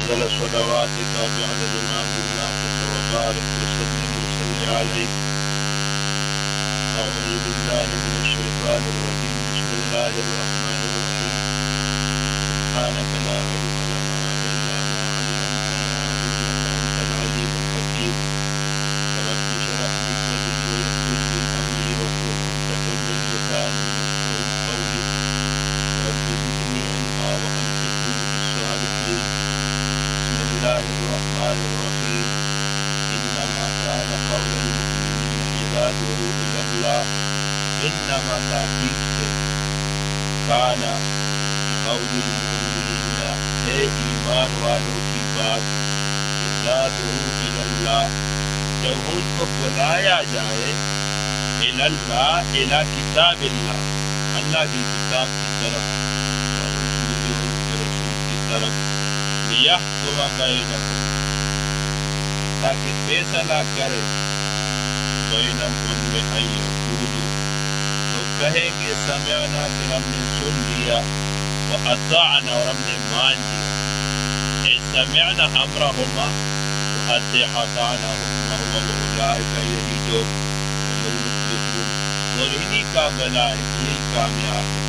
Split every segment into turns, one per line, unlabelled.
أفضل صلواتك بعدد ما ملاقك وبارك وسلم وصل عليه. أعوذ بالله من الشيطان الرجيم. بسم الله الرحمن الرحيم. سبحانك لا علم لنا إلا ما علمتنا إنك أنت العليم الحكيم. رب اشرح لي صدري ويسر لي أمري واحلل عقدة من لساني يفقهوا قولي. رب زدني علما وألحقني بالصالحين. بسم الله الرحمن الرحيم. إنما كان قول المؤمنين إذا دعوا إلى الله. إنما تأكيد سے كان قول المؤمنين ہے ایمان والوں کی بات. إذا دعوا إلى الله جب ان کو بلایا جائے إلى الله إلى کتاب اللہ اللہ کی کتاب کی طرف اور رسول کی طرف لِيَحْكُمَ بَيْنَهُمْ تاکہ فیصلہ کرے بینہم ان میں ان یقولوا تو کہیں گے سمعنا کہ ہم نے سن لیا وَأَطَعْنَا اور ہم نے مان لیا. اے سمعنا امرہما وَأَطَعْنَا حُکمہما وَأُولَٰئِکَ یہی جو هم المفلحون اور انہی کا بھلا ہے یہی کامیاب ہے.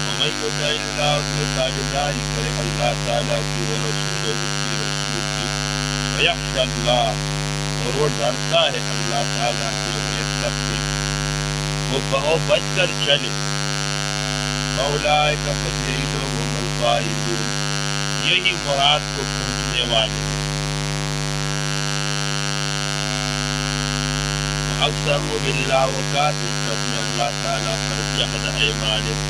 وَمَن يُطِعِ اللَّهَ جو تابعداری کرے اللہ تعالیٰ کی ورسولہ اس کی رسول کی وَيَخْشَى اللَّهَ اور وہ ڈرتا ہے اللہ تعالیٰ سے وَيَتَّقِي وہ بچ کر چلے فَأُولَٰئِکَ پس یہی لوگ هم الفائزون یہی مراد کو پہنچنے والے. وَأَقْسَمُوا بِاللَّهِ وَكَانُوا قسم اللہ تعالیٰ پر جہد ایمانہم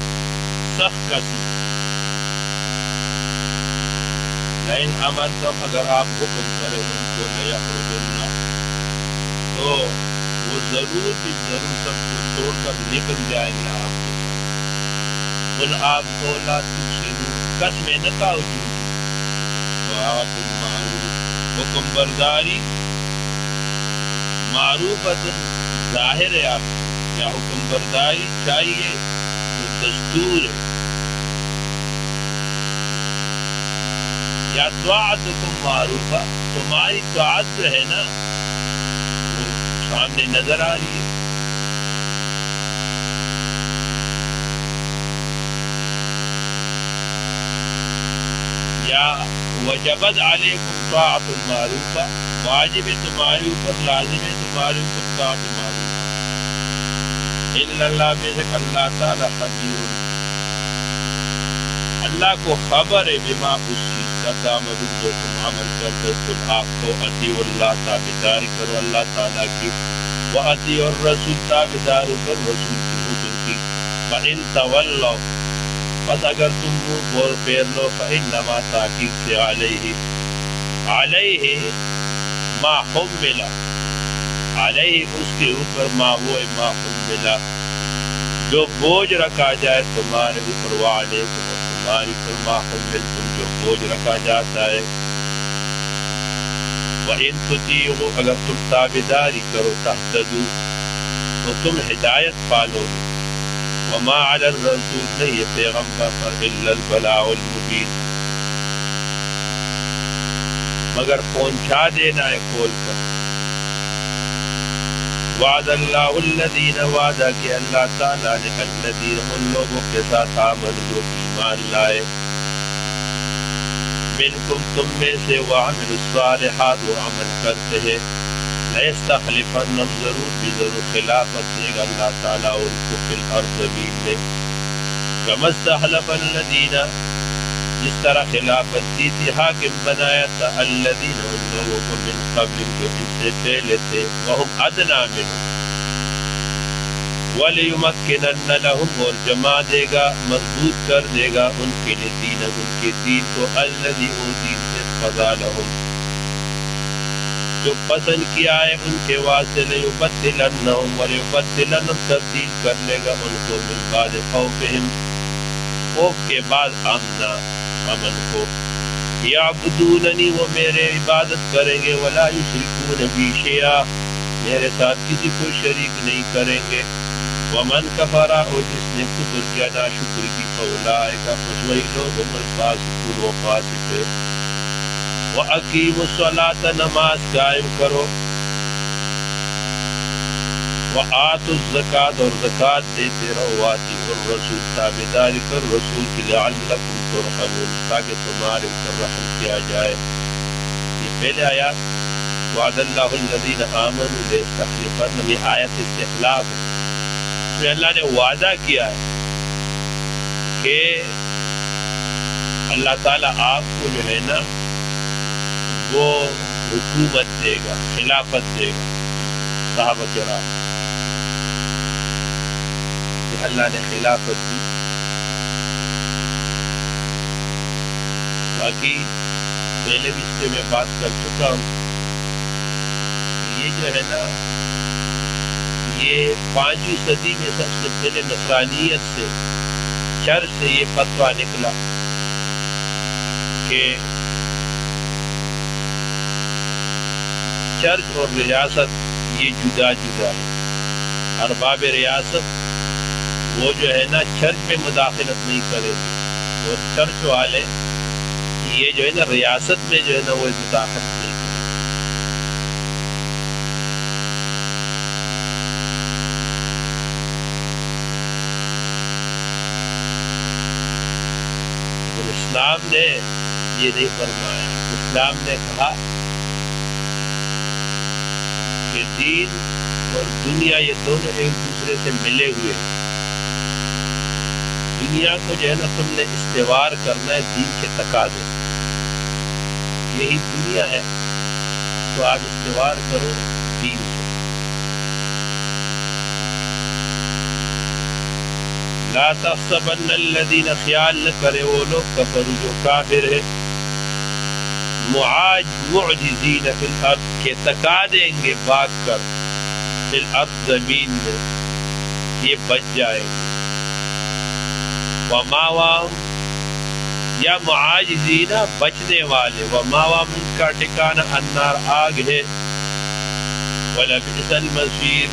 سخت قسم. لئن امرتم اگر آپ حکم کرے ان کو لیخرجن تو وہ ضرور بھی ضرور سب کو چھوڑ کر نکل جائیں گے آپ کے ساتھ. قل آپ کو لا تفسدوا قسم نہ کھاؤ جھوٹی طاعۃ المعروف حکم برداری معروفۃ ظاہر ہے آپ کیا حکم برداری چاہیے تو دستور ہے یا طاعتکم معروفہ تمہاری طاعت جو ہے نا وہ سامنے نظر آ رہی ہے. یا وجبت علیکم طاعت المعروفہ واجب ہے تمہارے اوپر لازم ہے تمہارے اوپر طاعت معروفہ. الا اللہ بے شک اللہ تعالی خبیر اللہ کو خبر ہے بما اس چیز کا تعملون جو تم عمل کرتے. قل آپ کو اطیعوا اللہ تابعداری کرو اللہ تعالیٰ کی واطیعوا الرسول تابعداری کرو رسول کی حکم کی. فإن تولوا پس اگر تم منہ پھیر لو فإنما تحقیق سے علیہ ما حمل علیہ اس کے اوپر ما ہوا ما حمل جو بوجھ رکھا جائے تمہارے اوپر وعلیکم تمہاری پر ما حملتم جو بوجھ رکھا جاتا ہے. وَإِن تُطِيعُوا اگر تم تابعداری کرو تہتدوا تو تم ہدایت پالو گے. وَمَا عَلَى الرَّسُولِ نہیں ہے پیغمبر پر إِلَّا الْبَلَاغُ الْمُبِينُ مگر پہنچا دینا ہے کھول کر. وعد اللہ الذین وعدہ کہ اللہ تعالیٰ نے الذین ان لوگوں کے ساتھ آمنوا جو ایمان لائے منکم تم میں سے وعملوا الصالحات وہ عمل کرتے ہیں لَيَسْتَخْلِفَنَّهُمْ ضرور بھی ضرور خلافت دے گا اللہ تعالیٰ ان کو فی الارض زمین میں كَمَا اسْتَخْلَفَ الَّذِينَ جس طرح خلافت دی تھی حاکم بنایا تھا الذین ان لوگوں کو من قبل جو ان سے پہلے تھے وہم ادنا منہم وَلِيُمَكِّنَنَّ لَهُمْ اور جمع دے گا مضبوط کر دے گا ان کے لیے دین ان کے دین کو الذی وہ دین سے قضا لهم جو پسند کیا ہے ان کے واسطے لِيُبَدِّلَنَّهُمْ وَلِيُبَدِّلَنَّهُمْ تبدیل کر لے گا ان کو من بعد خوفہم خوف کے بعد امن کو یعبدوننی وہ میرے عبادت کریں گے ولا یشرکون بی شیئا میرے ساتھ کسی کو شریک نہیں کریں گے. ومن کفر اور جس نے کفر کیا ناشکری کی فاولئک پس وہی لوگ هم الفاسقون وہ فاسق ہے. وَأَقِيمُوا الصَّلَاةَ نماز قائم کرو، وَآتُوا الزَّكَاةَ اور زکوٰۃ دیتے رہو، وَأَطِیعُوا الرَّسُولَ تابعداری کر رسول کی، لَعَلَّکُمْ تُرْحَمُونَ تاکہ تمہارے اوپر رحم کیا جائے۔ یہ پہلے آیات وعد اللہ الذین آمنوا لَيَسْتَخْلِفَنَّهُمْ، یہ آیت استخلاف ہے، اس میں اللہ نے وعدہ کیا ہے کہ اللہ تعالیٰ آپ کو جو ہے نا وہ حکومت دے گا، خلافت دے گا۔ صحابہ کرام کہ اللہ نے خلافت دی۔ باقی پہلے بھی اس پہ میں بات کر چکا ہوں، یہ جو ہے نا یہ 5ویں صدی میں سب سے پہلے نصرانیت سے، چرچ سے یہ فتویٰ نکلا کہ چرچ اور ریاست یہ جدا جدا ہے۔ ارباب ریاست وہ جو ہے نا چرچ میں مداخلت نہیں کریں گے، اور چرچ والے یہ جو ہے نا ریاست میں جو ہے نا وہ مداخلت نہیں کریں گے۔ اور اسلام نے یہ نہیں فرمایا، اسلام نے کہا کہ دین اور دنیا یہ دونوں ایک دوسرے سے ملے ہوئے ہیں۔ دنیا کو جو ہے نا تم نے استوار کرنا ہے دین کے تقاضے سے، یہی دنیا ہے تو آپ استوار کرو دین سے۔ لا تحسبن الذین، خیال نہ کرے وہ لوگ کفروا جو کافر ہے، معجزین فی الارض کے تکا دیں گے بھاگ کر، فی الارض زمین میں یہ بچ جائیں گے، وماواہم یا معاجزین بچنے والے، وماواہم ان کا ٹھکانہ النار آگ ہے، ولبئس المصیر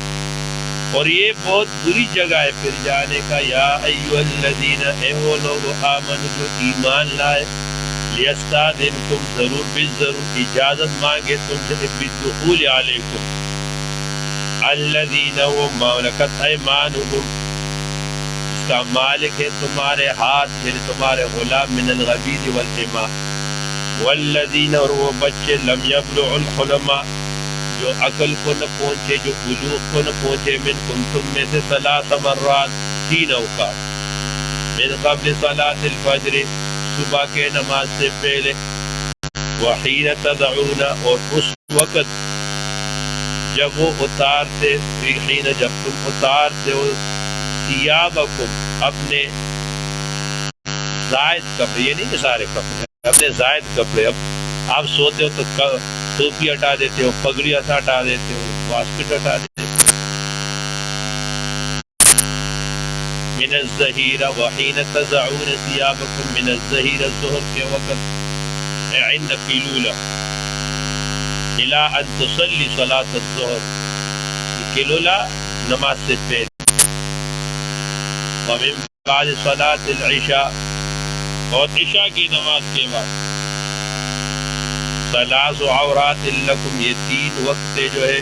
اور یہ بہت بری جگہ ہے پھر جانے کا۔ یا ایھا الذین، اے وہ لوگ آمنوا جو ایمان لائے، لیستاذنکم ضرور بالضرور اجازت مانگے تم سے، بالدخول علیکم الذین وہ مملکت ایمانکم اس کا مالک ہے تمہارے ہاتھ، یعنی تمہارے غلام، من الغبید والإماء، والذین اور وہ بچے لم یبلغ الحلم جو عقل کو نہ پہنچے، جو بلوغ کو نہ پہنچے، منکم تم میں سے 3 مرات 3 اوقات، من قبل صلاة الفجر صبح کے نماز سے پہلے، وحین تدعون اور اس وقت جب وہ اتارتے، حین جب تم اتارتے ہو، ثیابکم اپنے زائد کپڑے، یہ نہیں کہ سارے کپڑے، اپنے زائد کپڑے، اب آپ سوتے ہو تو ٹوپی ہٹا دیتے ہو، پگڑی ہٹا دیتے ہو، واسکٹ ہٹا دیتے ہو، من الظہیرہ وحین تزعون ثیابکم من الظہیرہ ظہر کے وقت، عند قیلولہ الى ان تصلی صلاة الظہر، قیلولہ نماز سے پہلے، ومن بعد صلاة العشاء اور عشاء کی نماز کے بعد، 3 عورات لکم یہ 3 وقت جو ہے،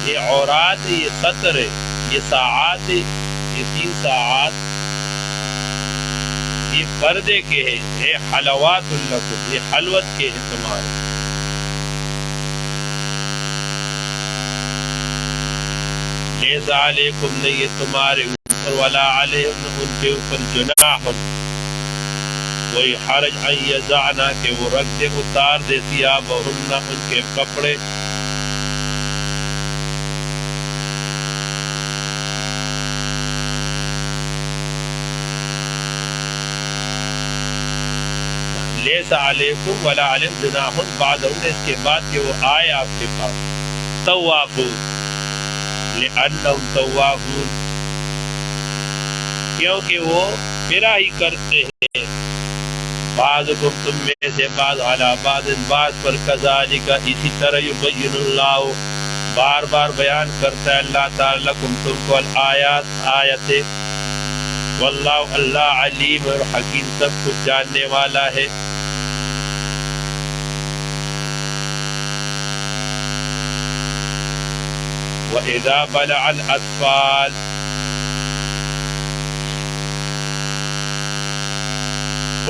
یہ عورات یہ سطر ہے، یہ ساعات ہے، یہ 3 ساعات یہ پردے کے ہیں، یہ حلوات لکم یہ حلوت کے ہیں تمہارے، لیس علیکم نہیں یہ تمہارے اوپر، ولا علیہم ان کے اوپر، جناح کوئی حرج، ان یضعنا کہ وہ رکھ دے اتار دے، ثیابہن ان کے کپڑے، لیس علیکم ولا علیہم جناح بعدہن اس کے بعد کہ وہ آئے آپ کے پاس، طوافون لأنہم طوافون کیونکہ وہ پھرا ہی کرتے ہیں، بعضکم تم میں سے بعض علی بعض بعض پر، کذالک اسی طرح یبین اللہ بار بار بیان کرتا ہے اللہ تعالیٰ لکم تم کو الآیات آیتیں، واللہ اللہ علیم اور حکیم سب کچھ جاننے والا ہے. وَإِذَا بَلَعَ الْأَطْفَالُ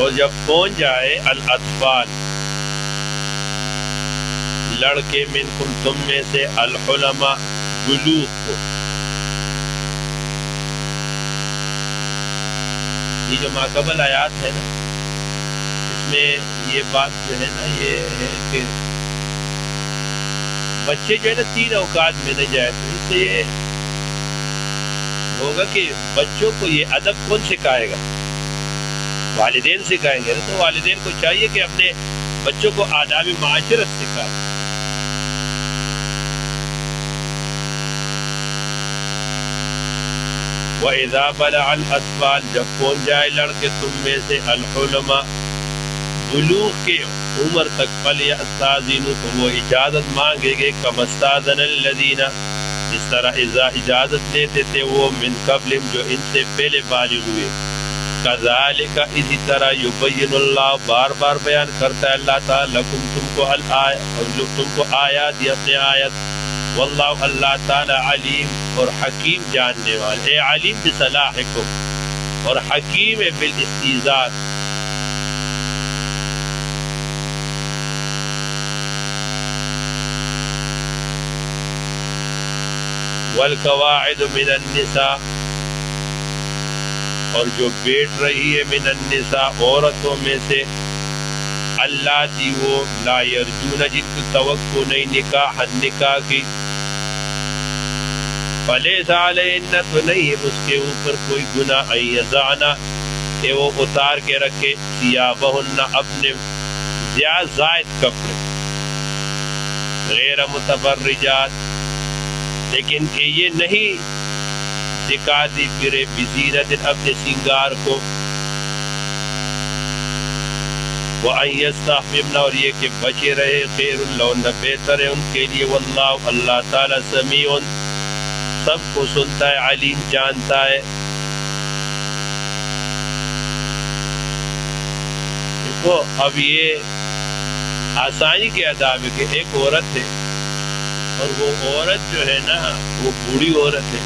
اور جب پہنچ جائے الاطفال لڑکے منکم تم میں سے الحلماء بلوغ کو. یہ جو ماقبل آیات ہے نا اس میں یہ بات جو ہے نا یہ ہے کہ بچے جو ہے نا 3 اوقات میں نہ جائے. تو اس سے یہ ہوگا کہ بچوں کو یہ ادب کون سکھائے گا؟ والدین سکھائیں گے. تو والدین کو چاہیے کہ اپنے بچوں کو آداب معاشرت سکھائیں. وَإِذَا بَلَعَ الْأَطْفَالُ جب پہنچ جائے لڑکے تم میں سے الحلماء بلوغ کے عمر تک فَلْيَسْتَأْذِنُوا تو وہ اجازت مانگے گے كَمَا اسْتَأْذَنَ الَّذِينَ جس طرح اجازت لیتے تھے وہ من قبلہم جو ان سے پہلے بالغ ہوئے. کذالک اسی طرح یبین اللہ بار بار بیان کرتا ہے اللہ تعالی لکم تم کو آیات یا اپنے آیت. واللہ اللہ تعالی علیم اور حکیم جاننے والے. اے علیم بصلاحکم اور حکیم بالاستیزار. والقواعد من النساء اور جو بیٹھ رہی ہے من النساء عورتوں میں سے اللاتی وہ لا یرجون جن کو توقع نہیں نکاح کی. فلیس علیہن تو نہیں ہے اس کے اوپر کوئی گناہ ان یضعن کہ وہ اتار کے رکھے ثیابہن اپنے زائد کپڑے غیر متبرجات لیکن کہ یہ نہیں دکھاتی پھرے بزینت اپنے سنگار کو. وَأَن يَسْتَحْفِظْنَ اور یہ کہ بچے رہے خیر لہن بہتر ہے ان کے لیے. واللہ اللہ تعالی سمیع سب کو سنتا ہے علیم جانتا ہے. دیکھو اب یہ آسانی کے آداب ہے کہ ایک عورت ہے اور وہ عورت جو ہے نا وہ بوڑھی عورت ہے.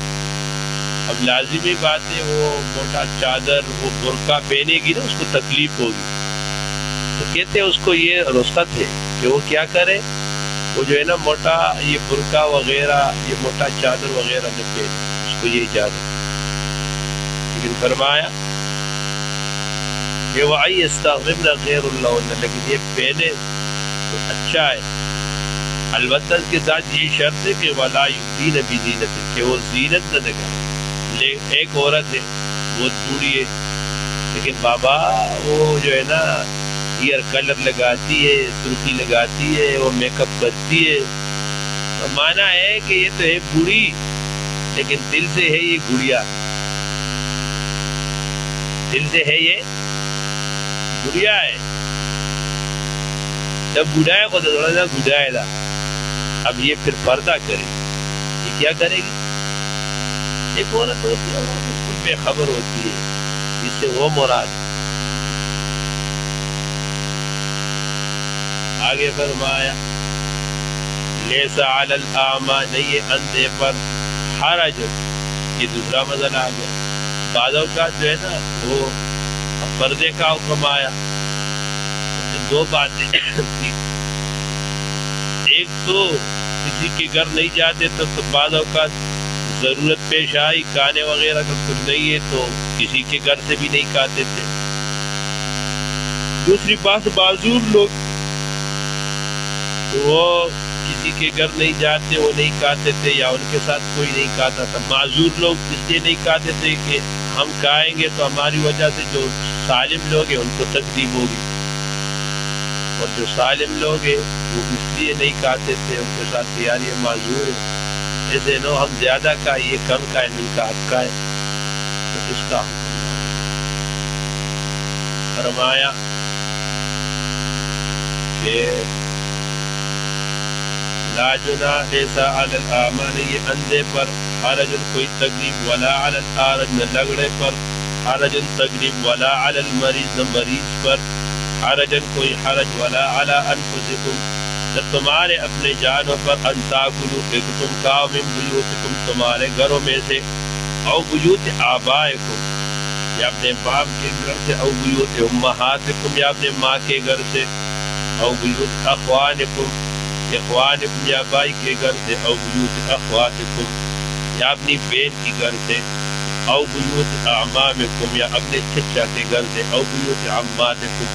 اب لازمی بات ہے وہ موٹا چادر وہ برقع پہنے گی نا اس کو تکلیف ہوگی. تو کہتے ہیں اس کو یہ رخصت ہے کہ وہ کیا کرے وہ جو ہے نا موٹا یہ برقع وغیرہ یہ موٹا چادر وغیرہ نہ پہنے. اس کو یہ اجازت. لیکن فرمایا کہ وَأَن يَسْتَغْفِرْنَ خَيْرٌ لَهُنَّ لیکن یہ پہنے تو اچھا ہے. البتہ اس کے ساتھ یہ شرط ہے کہ وَلَا يُبْدِينَ بِزِينَتِهِنَّ کہ وہ زینت نہ دکھائے. ایک عورت ہے بہت بوڑھی ہے لیکن بابا وہ جو ہے نا ایئر کلر لگاتی ہے سرخی لگاتی ہے وہ میک اپ کرتی ہے. مانا ہے کہ یہ تو ہے بوڑھی لیکن دل سے ہے یہ گڑیا. دل سے ہے یہ گڑیا ہے. جب بڑھائے کو تو تھوڑا سا گڑائے گا. اب یہ پھر پردہ کرے یہ کیا کرے گی. ایک عورت ہوتی ہے بالکل بے خبر ہوتی ہے جس سے وہ مراد. آگے فرمایا لیس علی الاعمی نہیں ہے اندھے پر حرج. یہ دوسرا مسئلہ آ گیا. بعض اوقات جو ہے نا وہ پردے کا حکم آیا. دو باتیں ایک تو کسی کے گھر نہیں جاتے تو بعض اوقات ضرورت پیش آئی کھانے وغیرہ کا کچھ نہیں ہے تو کسی کے گھر سے بھی نہیں کھاتے تھے. دوسری بات معذور لوگ وہ کسی کے گھر نہیں جاتے وہ نہیں کھاتے تھے یا ان کے ساتھ کوئی نہیں کھاتا تھا. معذور لوگ اس لیے نہیں کھاتے تھے کہ ہم کھائیں گے تو ہماری وجہ سے جو سالم لوگ ہیں ان کو تکلیف ہوگی اور جو سالم لوگ ہیں وہ اس لیے نہیں کھاتے تھے ان کے ساتھ کہ یار یہ معذور ہے ایسے نو ہم زیادہ کا یہ کم کا ہے ان کا حق کا ہے. تو اس کا فرمایا کہ لا جناح ایسا علی الاعمی یہ اندھے پر حرج کوئی تکلیف ولا علی الارج نہ لگڑے پر حرج تکلیف، ولا علی المریض، مریض پر، حرج کوئی حرج، ولا علی انفسکم، نہ تمہارے اپنے جانوں پر، ان تاکلوا کہ تم کھاؤ، من بیوتکم تمہارے گھروں میں سے، او بیوت آبائکم یا اپنے باپ کے گھر سے، او بیوت امہاتکم یا اپنے ماں کے گھر سے، او بیوت اخوانکم اخوانکم یا بھائی کے گھر سے، او بیوت اخواتکم یا اپنی بہن کی گھر سے، او بیوت اعمامکم یا اپنے چچا کے گھر سے، او بیوت عماتکم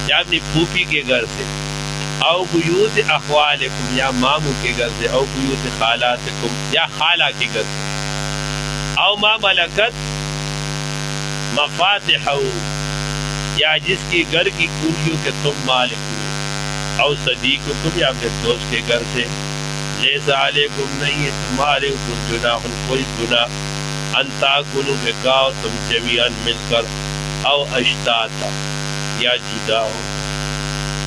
یا اپنی پھوپھی کے گھر سے، او بیوت اخوالکم یا ماموں کے گھر سے، او بیوت خالاتکم یا خالہ کے گھر سے، او ما ملکت مفاتحہ یا جس کی گھر کی کنجیوں کے تم مالک ہو، او صدیقکم یا اپنے دوست کے گھر سے، لیس علیکم نہیں ہے تمہارے اوپر جناح کوئی گناہ، ان تاکلوا بکاؤ تم جمیعاً مل کر، او اشتاتا یا جدا ہو،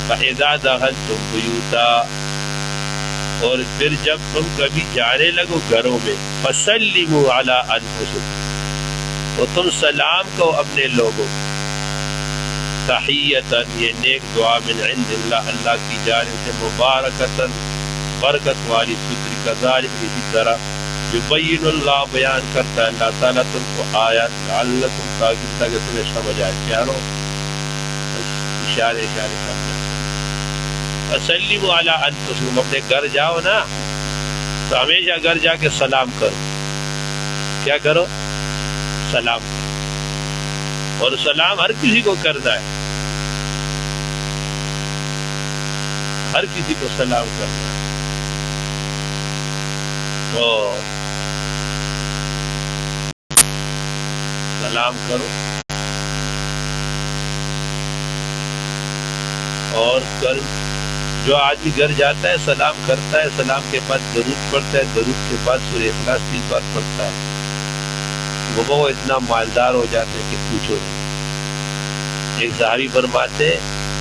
فاذا دخلتم بیوتا اور پھر جب تم کبھی جانے لگو گھروں میں، فسلموا علی انفسکم تو تم سلام کو اپنے لوگوں، تحیتاً یہ نیک دعا، من عند اللہ اللہ کی جانب سے، مبارکتاً برکت والی، ستری کذالک اسی طرح، یبین اللہ بیان کرتا ہے اللہ تعالیٰ تم کو آیات، لعلکم تاکہ تمہیں سمجھ آئے، پیارو اشارے کرنا، فسلموا علی انفسکم اپنے گھر جاؤ نا تو ہمیشہ گھر جا کے سلام کرو، کیا کرو؟ سلام کرو، اور سلام ہر کسی کو کرنا ہے، ہر کسی کو سلام کرنا ہے، تو سلام کرو، اور جو آدمی گھر جاتا ہے سلام کرتا ہے، سلام کے بعد درود پڑھتا ہے، درود کے بعد سورہ اخلاص کی بات پڑھتا ہے، وہ اتنا مالدار ہو جاتے ہیں کہ پوچھو نہیں۔ ایک صحابی فرماتے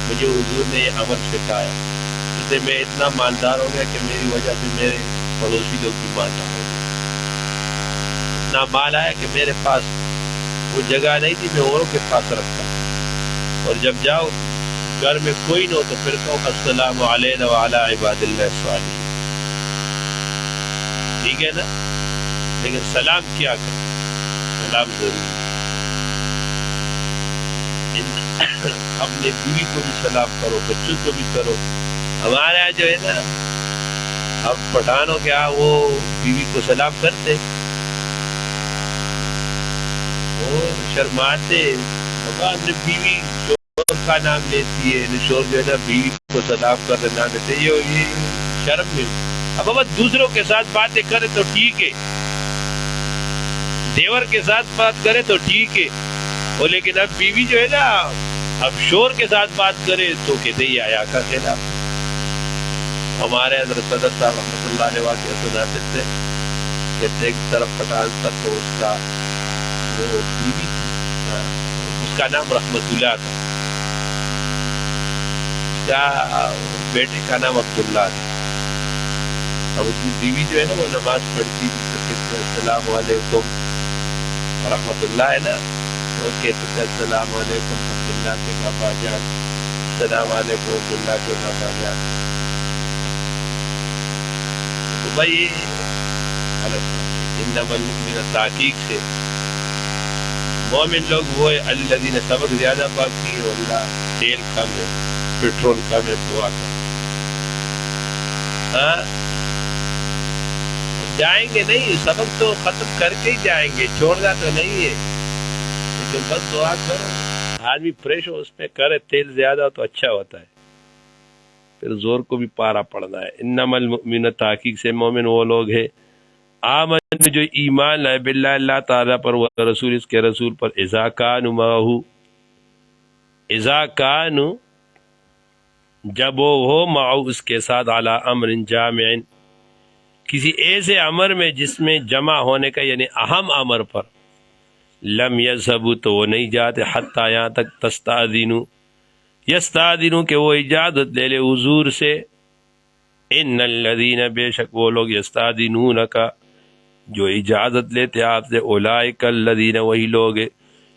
مجھے حضور نے یہ عمل سکھایا، اس سے میں اتنا مالدار ہو گیا کہ میری وجہ سے میرے پڑوسی لوگ بھی مالدار ہو گئے، اتنا مال آیا کہ میرے پاس وہ جگہ نہیں تھی، میں اوروں کے پاس رکھتا، اور جب جاؤ گھر میں کوئی نہ ہو تو پھر کہو السلام علینا وعلی عباد اللہ الصالحین، ٹھیک ہے نا؟ لیکن سلام کیا کرو، سلام ضروری، اپنے بیوی کو بھی سلام کرو، بچوں کو بھی کرو۔ ہمارے یہاں جو ہے نا، اب پٹھانوں کے یہاں وہ بیوی کو سلام کرتے، وہ شرماتے، اپنے بیوی شوہر کا نام لیتی ہے، شوہر جو ہے نا بیوی کو سلام کر نام لیتے، یہ شرم میں۔ اب دوسروں کے ساتھ باتیں کرے تو ٹھیک ہے، دیور کے ساتھ بات کرے تو ٹھیک ہے، وہ لیکن اب بیوی جو ہے نا، اب شوہر کے ساتھ بات کرے تو کہتے ہی آیا کا خلاف۔ ہمارے حضرت صدر صاحب رحمۃ اللہ علیہ واقعہ سناتے تھے، کہتے ایک طرف پٹھان تھا تو اس کا وہ بیوی تھی، اس کا نام رحمت اللہ تھا، اس کا بیٹے کا نام عبداللہ تھا۔ اب اس کی بیوی جو ہے نا وہ نماز پڑھتی تھی تو کہتے السلام علیکم رحمت اللہ ہے نا، تو کہتے تھے السلام علیکم عبداللہ کے بابا جان، السلام علیکم عبداللہ کے بابا جان۔ تو بھائی انما المؤمنون تحقیق سے مومن لوگ وہ الذین سبق زیادہ باقی ہے، اللہ تیل کم ہے، پیٹرول کم ہے، دعا کم۔ جائیں گے نہیں، سبق تو ختم کر کے ہی جائیں گے، چھوڑنا تو نہیں ہے، لیکن بس دعا کرو، آدمی فریش ہو، اس میں کرے، تیل زیادہ ہو تو اچھا ہوتا ہے، پھر زور کو بھی پارا پڑنا ہے۔ انما المؤمنون تحقیق سے مومن وہ لوگ ہیں آمن جو ایمان لائے باللہ اللہ تعالیٰ پر، وہ رسول اس کے رسول پر، اذا کانوا معہ اذا کانوا جب وہ ہو معہ اس کے ساتھ، علی امر جامع کسی ایسے امر میں جس میں جمع ہونے کا یعنی اہم امر پر، لم یذهبوا تو وہ نہیں جاتے، حتی یہاں تک تستاذنوا یستاذنوا کہ وہ اجازت لے لے حضور سے، ان الذین بے شک وہ لوگ یستاذنونک جو اجازت لیتے آپ سے، اولئک الذین وہی لوگ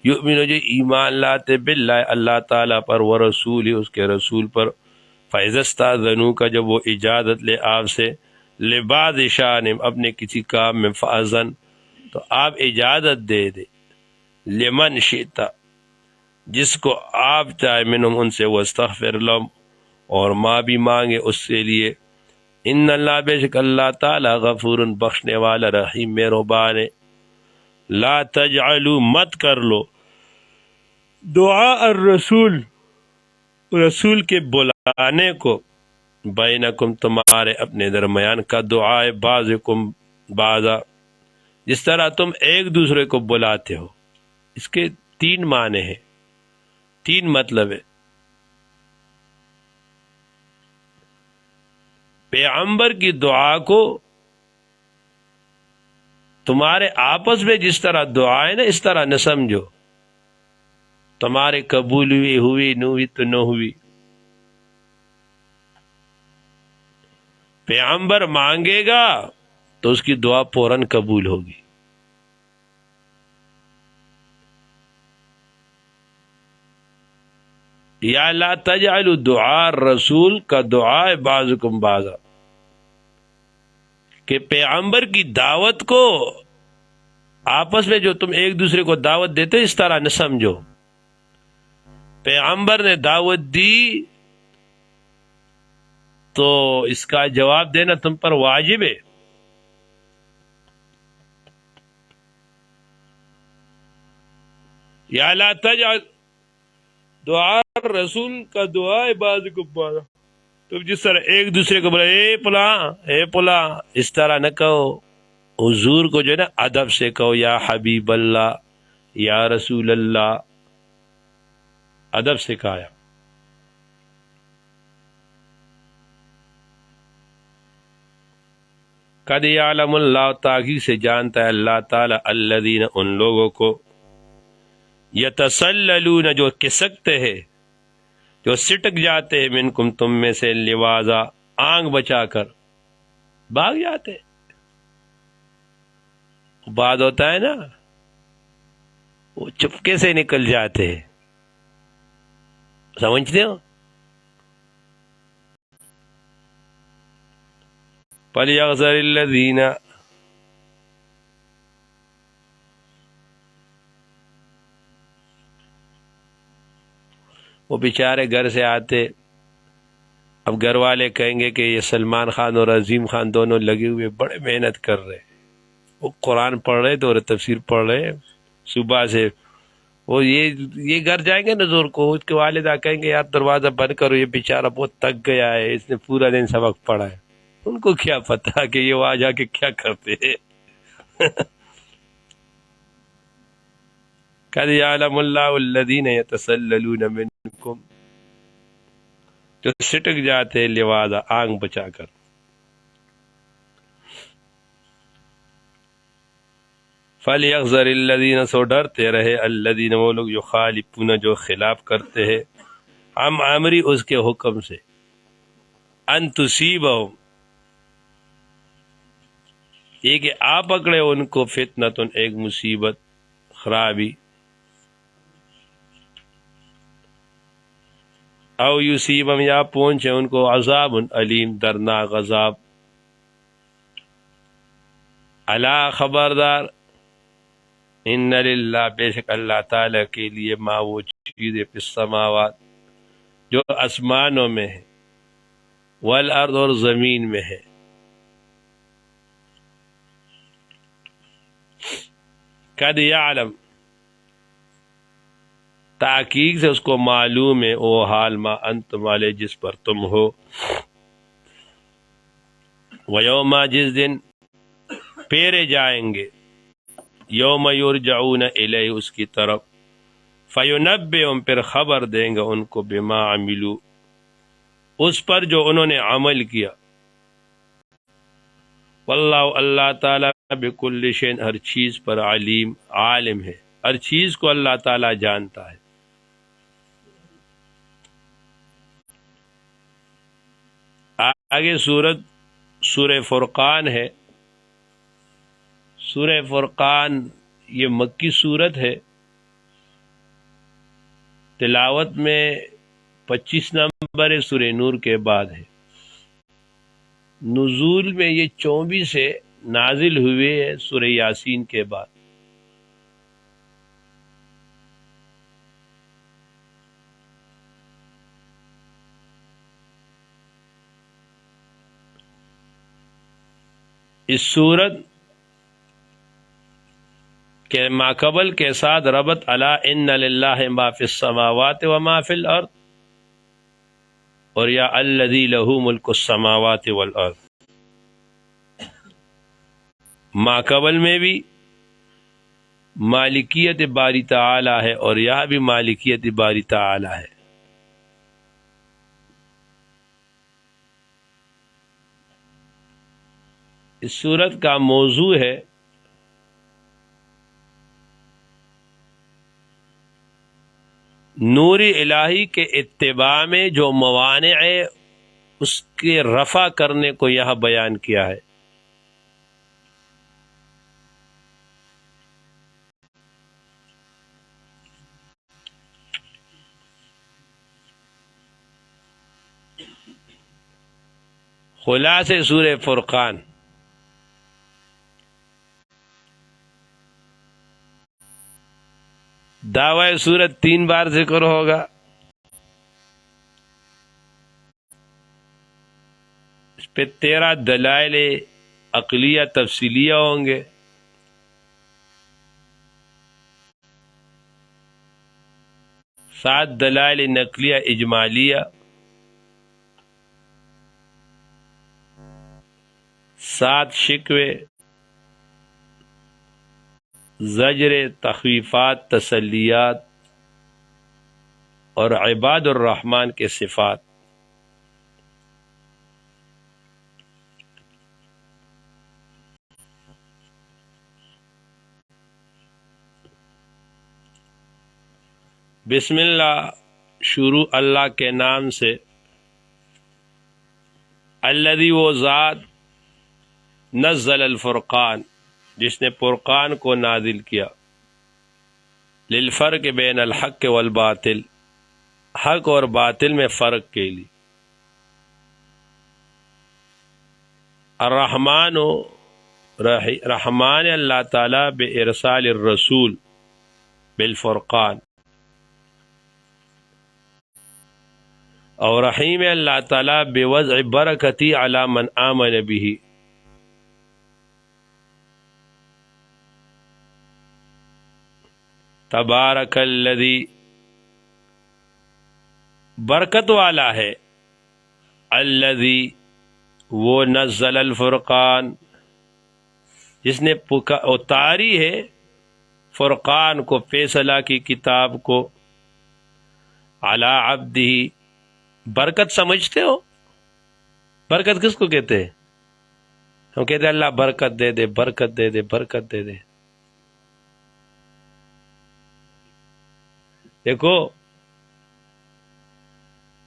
یؤمنو جو ایمان لاتے باللہ اللہ تعالیٰ پر، ورسول اس کے رسول پر، فَإِذَا اسْتَأْذَنُوكَ جب وہ اجازت لے آپ سے، لبعض شأنہم اپنے کسی کام میں، فأذن تو آپ اجازت دے دے، لمن شئت جس کو آپ چاہے، منہم ان سے، واستغفر لهم اور ماں بھی مانگے اس کے لیے، ان اللہ بے شک اللہ تعالی غفور بخشنے والا، رحیم مہربان ہے۔ لا تجعلوا مت کر لو دعاء الرسول رسول کے بلانے کو، بینکم تمہارے اپنے درمیان، کا دعائے بعضکم بعضا جس طرح تم ایک دوسرے کو بلاتے ہو۔ اس کے تین معنی ہیں، تین مطلب ہے۔ پیغمبر کی دعا کو تمہارے آپس میں جس طرح دعا ہے نا، اس طرح نہ سمجھو تمہارے قبول ہوئی نہ ہوئی تو نہ ہوئی۔ پیغمبر مانگے گا تو اس کی دعا فوراً قبول ہوگی۔ یا لا تجعلوا دعاء الرسول کا دعاء بعضکم بعضا، کہ پیغمبر کی دعوت کو آپس میں جو تم ایک دوسرے کو دعوت دیتے اس طرح نہ سمجھو۔ پیغمبر نے دعوت دی تو اس کا جواب دینا تم پر واجب ہے۔ یا لا تجعل دعاء رسول کا دعا بعضکم بعضا، تم جس طرح ایک دوسرے کو بولے اے فلاں اس طرح نہ کہو۔ حضور کو جو ہے نا ادب سے کہو، یا حبیب اللہ، یا رسول اللہ، ادب سے کہا۔ قد یعلم اللہ، تاکید سے جانتا ہے اللہ تعالی، الذین ان لوگوں کو، یتسللون جو کسکتے ہیں، جو سٹک جاتے ہیں، منکم تم میں سے، لوازا آنکھ بچا کر بھاگ جاتے ہیں۔ بعد ہوتا ہے نا وہ چپکے سے نکل جاتے ہیں، سمجھتے ہو؟ فَلْيَحْذَرِ الَّذِينَ وہ بیچارے گھر سے آتے، اب گھر والے کہیں گے کہ یہ سلمان خان اور عظیم خان دونوں لگے ہوئے بڑے محنت کر رہے، وہ قرآن پڑھ رہے تو تفسیر پڑھ رہے صبح سے، وہ یہ گھر جائیں گے نا زور کو، اس کے والدہ کہیں گے یار دروازہ بند کرو، یہ بیچارہ بہت تک گیا ہے، اس نے پورا دن سبق پڑھا ہے۔ ان کو کیا پتا کہ یہ وہاں جا کے کیا کرتے ہیں۔ قد یعلم اللہ الذین یتسللون منکم، جو سٹک جاتے لوازا آنکھ بچا کر۔ فَلْيَحْذَرِ الَّذِينَ سو ڈرتے رہے، الَّذِينَ وہ لوگ، یخالفون جو خلاف کرتے ہیں، عن امری اس کے حکم سے، ان تصیبہم یہ کہ آ پکڑے ان کو، فتنتن ایک مصیبت، خرابی، او یصیبہم یا پہنچے ان کو، عذاب علیم دردناک عذاب، الا خبردار، ان للہ بے شک اللہ تعالیٰ کے لیے، ما وہ چیزیں، فی السماوات جو آسمانوں میں ہے، والارض اور زمین میں ہے، قد یعلم تحقیق سے اس کو معلوم ہے، او حال ما انتم علیہ جس پر تم ہو، ویوم جس دن پھیرے جائیں گے، یوم یرجعون الیہ اس کی طرف، فینبئہم پھر خبر دیں گے ان کو، بما عملوا اس پر جو انہوں نے عمل کیا، واللہ اللہ تعالیٰ بکل شیء ہر چیز پر علیم عالم ہے، ہر چیز کو اللہ تعالیٰ جانتا ہے۔ آگے سورہ فرقان ہے۔ سورہ فرقان یہ مکی سورت ہے، تلاوت میں 25 نمبر ہے، سورہ نور کے بعد ہے۔ نزول میں یہ 24 ہے، نازل ہوئے ہے سورہ یاسین کے بعد۔ اس سورت کے ماقبل کے ساتھ ربط الا ان للہ ما فی السماوات و ما فی الارض، اور یا الذی لہ ملک السماوات والارض، ماقبل میں بھی مالکیت باری تعالی ہے اور یہاں بھی مالکیت باری تعالی ہے۔ اس سورت کا موضوع ہے نور الہی کے اتباع میں جو موانع ہے اس کے رفع کرنے کو یہاں بیان کیا ہے۔ خلاصے سورہ فرقان۔ دعوی سورت 3 بار ذکر ہوگا، اس پہ 13 دلائل عقلیہ تفصیلیہ ہوں گے۔ سات دلائل نقلیہ اجمالیہ، 7 شکوے، زجر، تخویفات، تسلیات، اور عباد الرحمن کے صفات۔ بسم اللہ، شروع اللہ کے نام سے۔ الذی، وہ ذات، نزل الفرقان، جس نے فرقان کو نازل کیا، للفرق بین الحق والباطل، حق اور باطل میں فرق کے لیے۔ الرحمن، رحمان اللہ تعالیٰ بے ارسال الرسول بالفرقان، اور رحیم اللہ تعالیٰ بے وضع برکتی علی من آمن به۔ تبارک الذی، برکت والا ہے، الذی، وہ، نزل الفرقان، جس نے اتاری ہے فرقان کو، فیصلہ کی کتاب کو، علی عبدہ۔ برکت سمجھتے ہو؟ برکت کس کو کہتے ہیں؟ ہم کہتے ہیں اللہ برکت دے دے، برکت دے دے، برکت دے دے۔ دیکھو،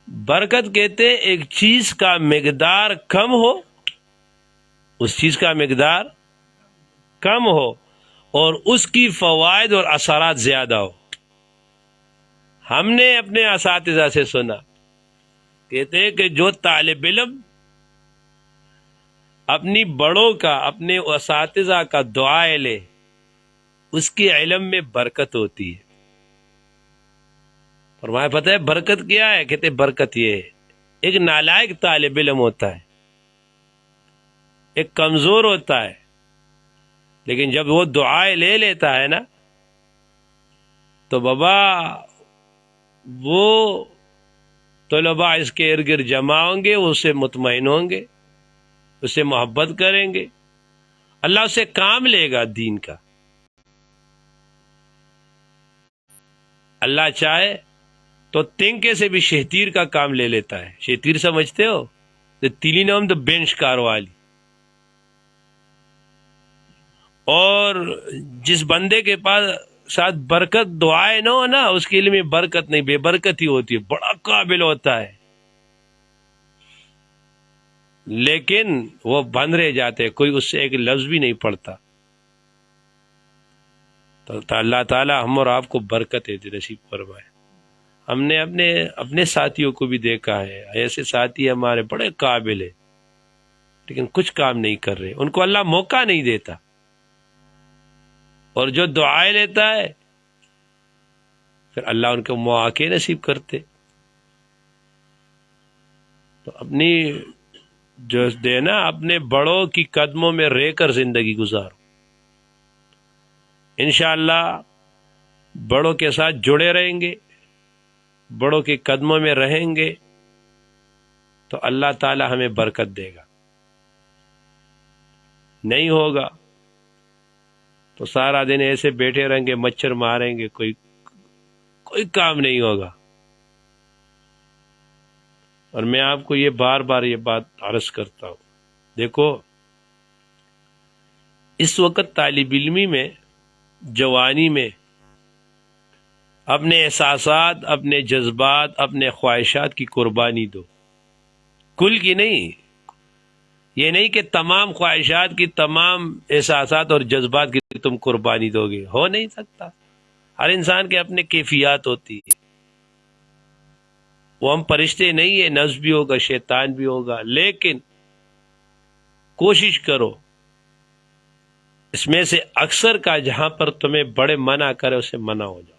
برکت کہتے ہیں ایک چیز کا مقدار کم ہو، اس چیز کا مقدار کم ہو اور اس کی فوائد اور اثرات زیادہ ہو۔ ہم نے اپنے اساتذہ سے سنا، کہتے ہیں کہ جو طالب علم اپنی بڑوں کا، اپنے اساتذہ کا دعائے لے، اس کے علم میں برکت ہوتی ہے۔ فرمایا پتہ ہے برکت کیا ہے؟ کہتے برکت یہ ہے، ایک نالائق طالب علم ہوتا ہے، ایک کمزور ہوتا ہے، لیکن جب وہ دعائیں لے لیتا ہے نا، تو بابا وہ طلباء اس کے ارد گرد جمع ہوں گے، وہ اس سے مطمئن ہوں گے، اس سے محبت کریں گے، اللہ اس سے کام لے گا دین کا۔ اللہ چاہے تو تنکے سے بھی شہتیر کا کام لے لیتا ہے۔ شہتیر سمجھتے ہو؟ تو تیلی نام تو بینچ کار والی۔ اور جس بندے کے پاس ساتھ برکت دعائیں نہ ہو نا، اس کے علم میں برکت نہیں، بے برکت ہی ہوتی ہے، بڑا قابل ہوتا ہے لیکن وہ بند رہ جاتے، کوئی اس سے ایک لفظ بھی نہیں پڑھتا۔ تو اللہ تعالی ہم اور آپ کو برکت نصیب فرمائے۔ ہم نے اپنے ساتھیوں کو بھی دیکھا ہے، ایسے ساتھی ہمارے بڑے قابل ہیں لیکن کچھ کام نہیں کر رہے، ان کو اللہ موقع نہیں دیتا، اور جو دعائیں لیتا ہے پھر اللہ ان کو مواقع نصیب کرتے۔ تو اپنی جو دینا، اپنے بڑوں کی قدموں میں رہ کر زندگی گزارو، انشاءاللہ بڑوں کے ساتھ جڑے رہیں گے، بڑوں کے قدموں میں رہیں گے تو اللہ تعالی ہمیں برکت دے گا، نہیں ہوگا تو سارا دن ایسے بیٹھے رہیں گے، مچھر ماریں گے، کوئی کام نہیں ہوگا۔ اور میں آپ کو یہ بار بار یہ بات عرض کرتا ہوں، دیکھو اس وقت طالب علمی میں، جوانی میں اپنے احساسات، اپنے جذبات، اپنے خواہشات کی قربانی دو، کل کی نہیں، یہ نہیں کہ تمام خواہشات کی، تمام احساسات اور جذبات کی تم قربانی دو گے، ہو نہیں سکتا۔ ہر انسان کے اپنے کیفیات ہوتی ہے، وہ ہم فرشتے نہیں ہیں، نفس بھی ہوگا، شیطان بھی ہوگا، لیکن کوشش کرو اس میں سے اکثر کا جہاں پر تمہیں بڑے منع کرے اسے منع ہو جاؤ،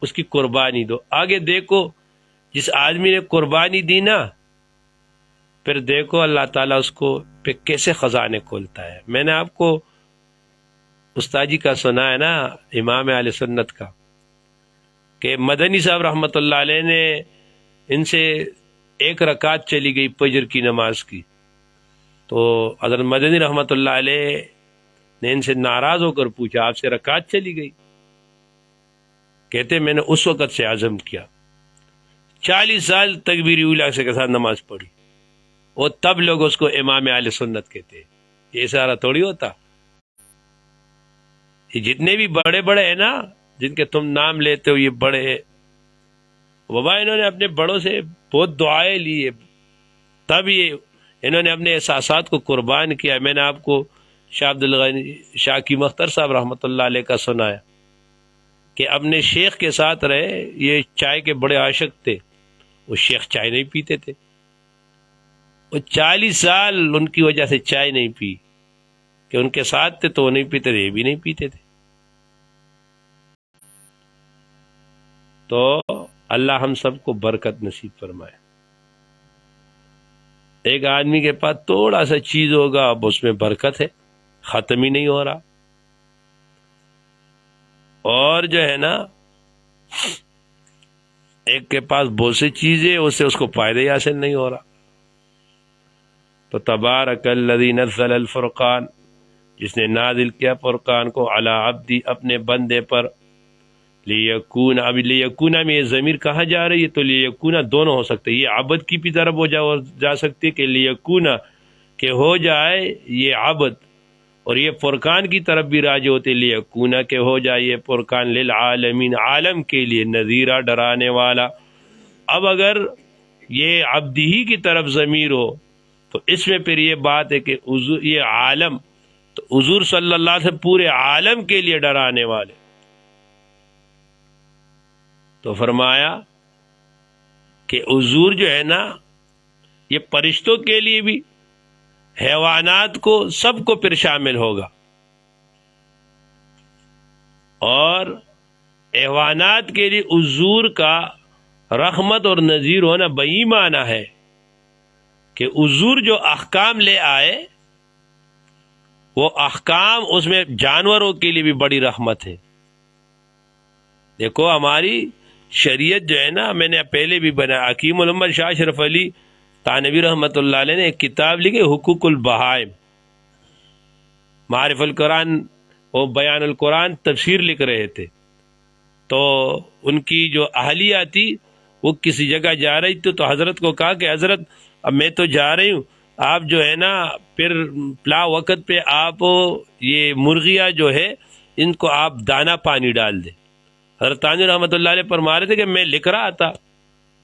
اس کی قربانی دو۔ آگے دیکھو جس آدمی نے قربانی دی نا، پھر دیکھو اللہ تعالیٰ اس کو پہ کیسے خزانے کھولتا ہے۔ میں نے آپ کو استاد جی کا سنا ہے نا، امام اہل سنت کا، کہ مدنی صاحب رحمۃ اللہ علیہ نے ان سے ایک رکعت چلی گئی فجر کی نماز کی، تو حضرت مدنی رحمۃ اللہ علیہ نے ان سے ناراض ہو کر پوچھا، آپ سے رکعت چلی گئی؟ کہتے میں نے اس وقت سے عزم کیا، 40 سال تکبیر اولیٰ سے کے ساتھ نماز پڑھی، اور تب لوگ اس کو امام اہل سنت کہتے۔ یہ سارا تھوڑی ہوتا، یہ جتنے بھی بڑے بڑے ہیں نا، جن کے تم نام لیتے ہو، یہ بڑے ہیں، بابا انہوں نے اپنے بڑوں سے بہت دعائیں لی ہے، تب یہ انہوں نے اپنے احساسات کو قربان کیا۔ میں نے آپ کو شاہ عبد الغنی شاکی مختر صاحب رحمۃ اللہ علیہ کا سنایا کہ اپنے شیخ کے ساتھ رہے، یہ چائے کے بڑے عاشق تھے، وہ شیخ چائے نہیں پیتے تھے، وہ 40 سال ان کی وجہ سے چائے نہیں پی، کہ ان کے ساتھ تھے تو وہ نہیں پیتے تھے، یہ بھی نہیں پیتے تھے۔ تو اللہ ہم سب کو برکت نصیب فرمائے۔ ایک آدمی کے پاس تھوڑا سا چیز ہوگا، اب اس میں برکت ہے، ختم ہی نہیں ہو رہا، اور جو ہے نا ایک کے پاس بہت سی چیزیں، اس سے اس کو فائدہ ہی حاصل نہیں ہو رہا۔ تو تبارک الذی نزل الفرقان، جس نے نازل کیا فرقان کو، علی عبدی، اپنے بندے پر، لیکون، اب لیکون میں یہ ضمیر کہاں جا رہی ہے؟ تو لیکون دونوں ہو سکتے، یہ عبد کی بھی طرف ہو جا سکتی کہ لیکون کہ ہو جائے یہ عبد، اور یہ فرقان کی طرف بھی راجع ہوتے، لیکون کہ ہو جائے یہ فرقان للعالمین، عالم کے لیے، نذیرہ، ڈرانے والا۔ اب اگر یہ عبدی ہی کی طرف ضمیر ہو تو اس میں پھر یہ بات ہے کہ یہ عالم، تو حضور صلی اللہ علیہ وسلم پورے عالم کے لیے ڈرانے والے، تو فرمایا کہ حضور جو ہے نا یہ فرشتوں کے لیے بھی، حیوانات کو، سب کو پھر شامل ہوگا، اور حیوانات کے لیے حضور کا رحمت اور نذیر ہونا بہی معنی ہے کہ حضور جو احکام لے آئے وہ احکام، اس میں جانوروں کے لیے بھی بڑی رحمت ہے۔ دیکھو ہماری شریعت جو ہے نا، میں نے پہلے بھی بنا، حکیم الامت شاہ اشرف علی تانوی رحمۃ اللہ علیہ نے ایک کتاب لکھی، حقوق البہائم، معارف القرآن اور بیان القرآن تفسیر لکھ رہے تھے، تو ان کی جو اہلیہ تھی وہ کسی جگہ جا رہی تھی، تو حضرت کو کہا کہ حضرت اب میں تو جا رہی ہوں، آپ جو ہے نا پھر پلا وقت پہ آپ یہ مرغیاں جو ہے ان کو آپ دانہ پانی ڈال دیں۔ حضرت تانوی رحمۃ اللہ علیہ فرما رہے تھے کہ میں لکھ رہا تھا،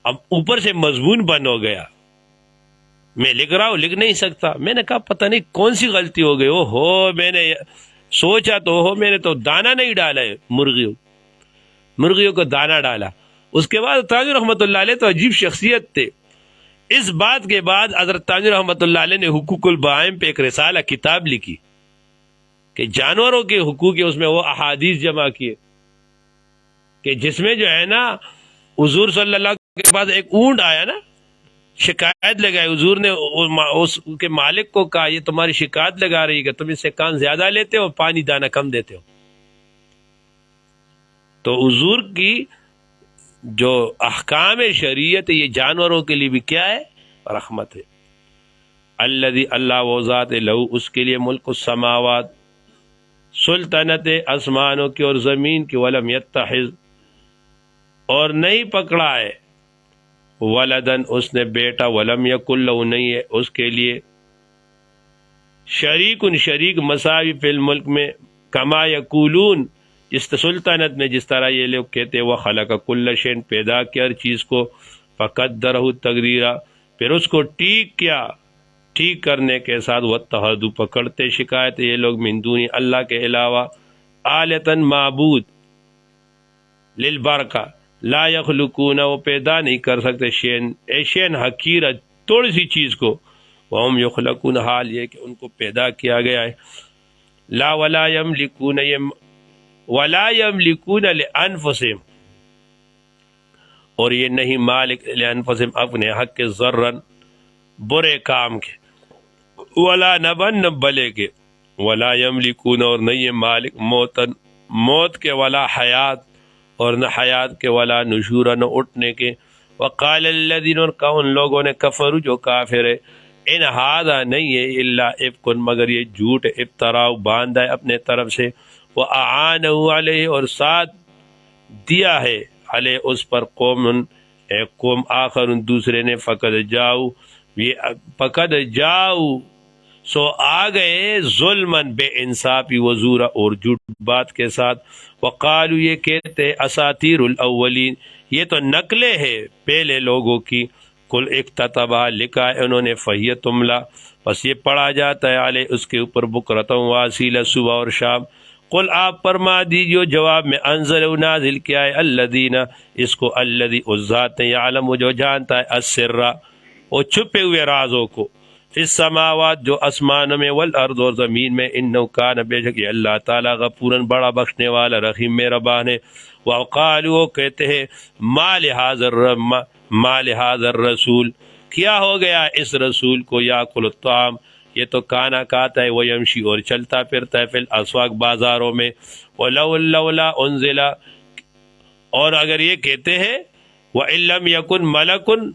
اب اوپر سے مضمون بند ہو گیا، میں لکھ رہا ہوں، لکھ نہیں سکتا۔ میں نے کہا پتہ نہیں کون سی غلطی ہو گئی، میں نے سوچا تو میں نے تو دانہ نہیں ڈالا ہے مرغیوں،
مرغیوں کو دانہ ڈالا. اس کے بعد تانوی رحمۃ اللہ علیہ تو عجیب شخصیت تھے. اس بات کے بعد حضرت تانوی رحمۃ اللہ علیہ نے حقوق البہائم پہ ایک رسالہ کتاب لکھی کہ جانوروں کے حقوق، اس میں وہ احادیث جمع کیے کہ جس میں جو ہے نا حضور صلی اللہ علیہ وسلم کے پاس ایک اونٹ آیا نا، شکایت لگائی. حضور نے اس کے مالک کو کہا یہ تمہاری شکایت لگا رہی ہے کہ تم اس سے کان زیادہ لیتے ہو، پانی دانہ کم دیتے ہو. تو حضور کی جو احکام شریعت ہے یہ جانوروں کے لیے بھی کیا ہے؟ رحمت ہے. الذی اللہ وہ ذات لہو اس کے لیے ملک السماوات سلطنت آسمانوں کی اور زمین کی، ولم یتخذ اور نہیں پکڑا ہے، ولدن اس نے بیٹا، ولم یکن لہ نہیں ہے اس کے لیے، شریک مساوی فی الملک میں، کما یقولون جس سلطنت میں جس طرح یہ لوگ کہتے وہ خلق کل شیء پیدا کیا ہر چیز کو، فقدرہ تقدیرا پھر اس کو ٹھیک کرنے کے ساتھ، واتخذوا پکڑتے شکایت یہ لوگ من دونی اللہ کے علاوہ، آلۃ معبود للبرکہ لا یخلقون وہ پیدا نہیں کر سکتے شیئن حقیرہ تھوڑی سی چیز کو، وہم یخلقون حال یہ کہ ان کو پیدا کیا گیا ہے. لا ولا یملکون لانفسہم اور یہ نہیں مالک لانفسہم اپنے حق کے ضرن برے کام کے، ولا نبن بلے کے، ولا یملکون اور نہیں مالک موت کے، ولا حیات اور نہ حیات کے، ولا نشورا نہ اٹھنے کے. وقال الذین اور کہا ان لوگوں نے کفروا جو کافر ہے، ان ھذا نہیں ہے الا افک مگر یہ جھوٹ افتراء باندھا ہے اپنے طرف سے، واعانہ علیہ اور ساتھ دیا ہے علیہ اس پر قوم آخر دوسرے نے، فقد جاؤ سو آ گئے ظلمن بے انصافی وزورا اور جھوٹ بات کے ساتھ. وقالو یہ کہتے اساطیر الاولین یہ تو نقلیں ہے پہلے لوگوں کی، کل اکتتبا لکھا ہے انہوں نے، فہی تملا بس یہ پڑھا جاتا ہے علیہ اس کے اوپر بکرتم واسیلہ صبح اور شام. قل آپ فرما دیجیے جواب میں انزل نازل کیا ہے الذین اس کو، الذی اس ذات یعلم جو جانتا ہے السر وہ چھپے ہوئے رازوں کو، فی السماوات جو آسمانوں میں، والارض اور زمین میں، انہ کان بے شک یہ اللہ تعالیٰ غفوراً بڑا بخشنے والا رحیم مہربان ہے. وقالوا کہتے ہیں ما لہذا الرسول کیا ہو گیا اس رسول کو، یاکل الطعام یہ تو کھانا کھاتا ہے، ویمشی اور چلتا پھرتا ہے، فی الاسواق بازاروں میں، ولولا انزل اور اگر یہ کہتے ہیں وَإِن لَّمْ يَكُن مَلَكٌ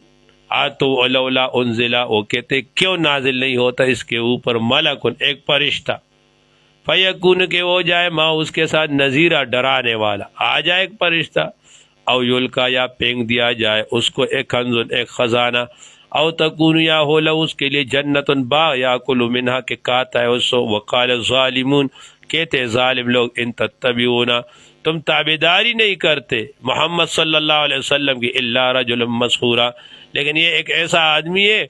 تو ولولا انزل وہ کہتے کیوں نازل نہیں ہوتا اس کے اوپر ملکن ایک فرشتہ، فیکون کہ ہو جائے ما اس کے ساتھ نذیرہ ڈرانے والا، آ جائے ایک فرشتہ، او یلقا یا پھینک دیا جائے اس کو ایک کنز ایک خزانہ، او تکون یا ہو لو اس کے لیے جنت باغ یاکل منہا کہ کھاتا ہے اس کو. وقال الظالمون کہتے ظالم لوگ ان تتبعون تم تابعداری نہیں کرتے محمد صلی اللہ علیہ وسلم کی، الا رجل مسحورا لیکن یہ ایک ایسا آدمی ہے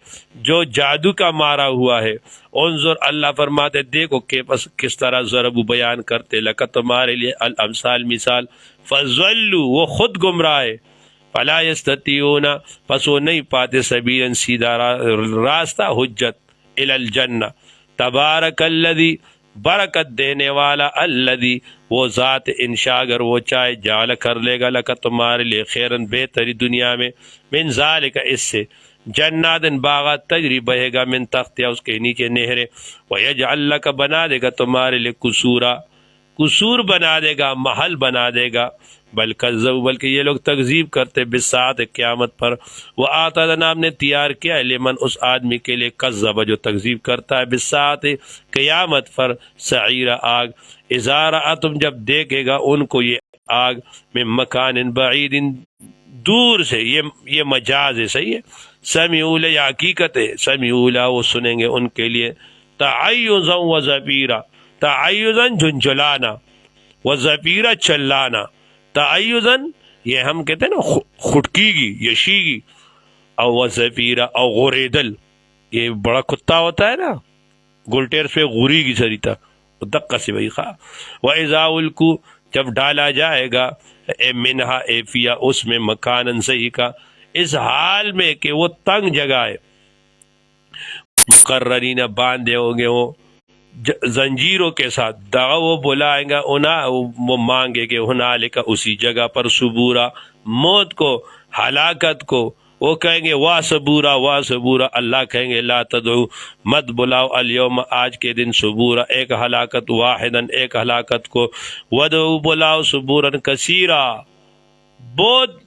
جو جادو کا مارا ہوا ہے. انظر اللہ فرماتے دیکھو کہ کس طرح ضرب بیان کرتے لکا تمہارے لیے الامثال مثال، فضلوا وہ خود گمراہ ہے، فلا یستطیعون پس وہ نہیں پاتے سبیلا سیدھا راستہ، حجت الی الجنہ. تبارک الذی برکت دینے والا، الذی وہ ذات انشاء اگر وہ چاہے جعل کر لے گا لکا تمہارے لیے خیرن بہتری دنیا میں، من ذالک اس سے، جنات باغات تجری بہے گا من تحتہا اس کے نیچے نہریں، ویجعل لک بنا دے گا تمہارے لیے قصور بنا دے گا، محل بنا دے گا. بل کذبوا بلکہ یہ لوگ تکذیب کرتے بالساعۃ قیامت پر، وآتدنا ہم نے تیار کیا ہے لمن اس آدمی کے لیے کذب جو تکذیب کرتا ہے بالساعۃ قیامت پر، سعیر آگ، اذا رأتم جب دیکھے گا ان کو یہ آگ، من مکان بعید دور سے، یہ مجاز ہے صحیح ہے، سمعوا یا حقیقت ہے، سمعوا وہ سنیں گے ان کے لیے، تعیزا و زفیرا، تعیزا جھنجھلانا، و زفیرا چلانا. تعیزن یہ ہم کہتے ہیں نا خٹکی گی یشی گی، او وزفیرہ او غریدل یہ بڑا کتا ہوتا ہے نا گلٹیر پہ غوری گی سریتا دقہ سے بھائی خواہ. وَإِذَا أُلْقُوا جب ڈالا جائے گا اے منہا اے فیا اس میں مکانن صحیح کا اس حال میں کہ وہ تنگ جگہ ہے، مقررین باندھے ہوں گے وہ زنجیروں کے ساتھ، دعا وہ بلائیں گا وہ مانگے گے ہنالک اسی جگہ پر صبورا موت کو، ہلاکت کو، وہ کہیں گے واہ صبورا واہ صبورا، اللہ کہیں گے لا تدعو مت بلاؤ الیوم آج کے دن صبورا ایک ہلاکت، واحدن ایک ہلاکت کو، ودعو بلاؤ صبورن کثیرا بہت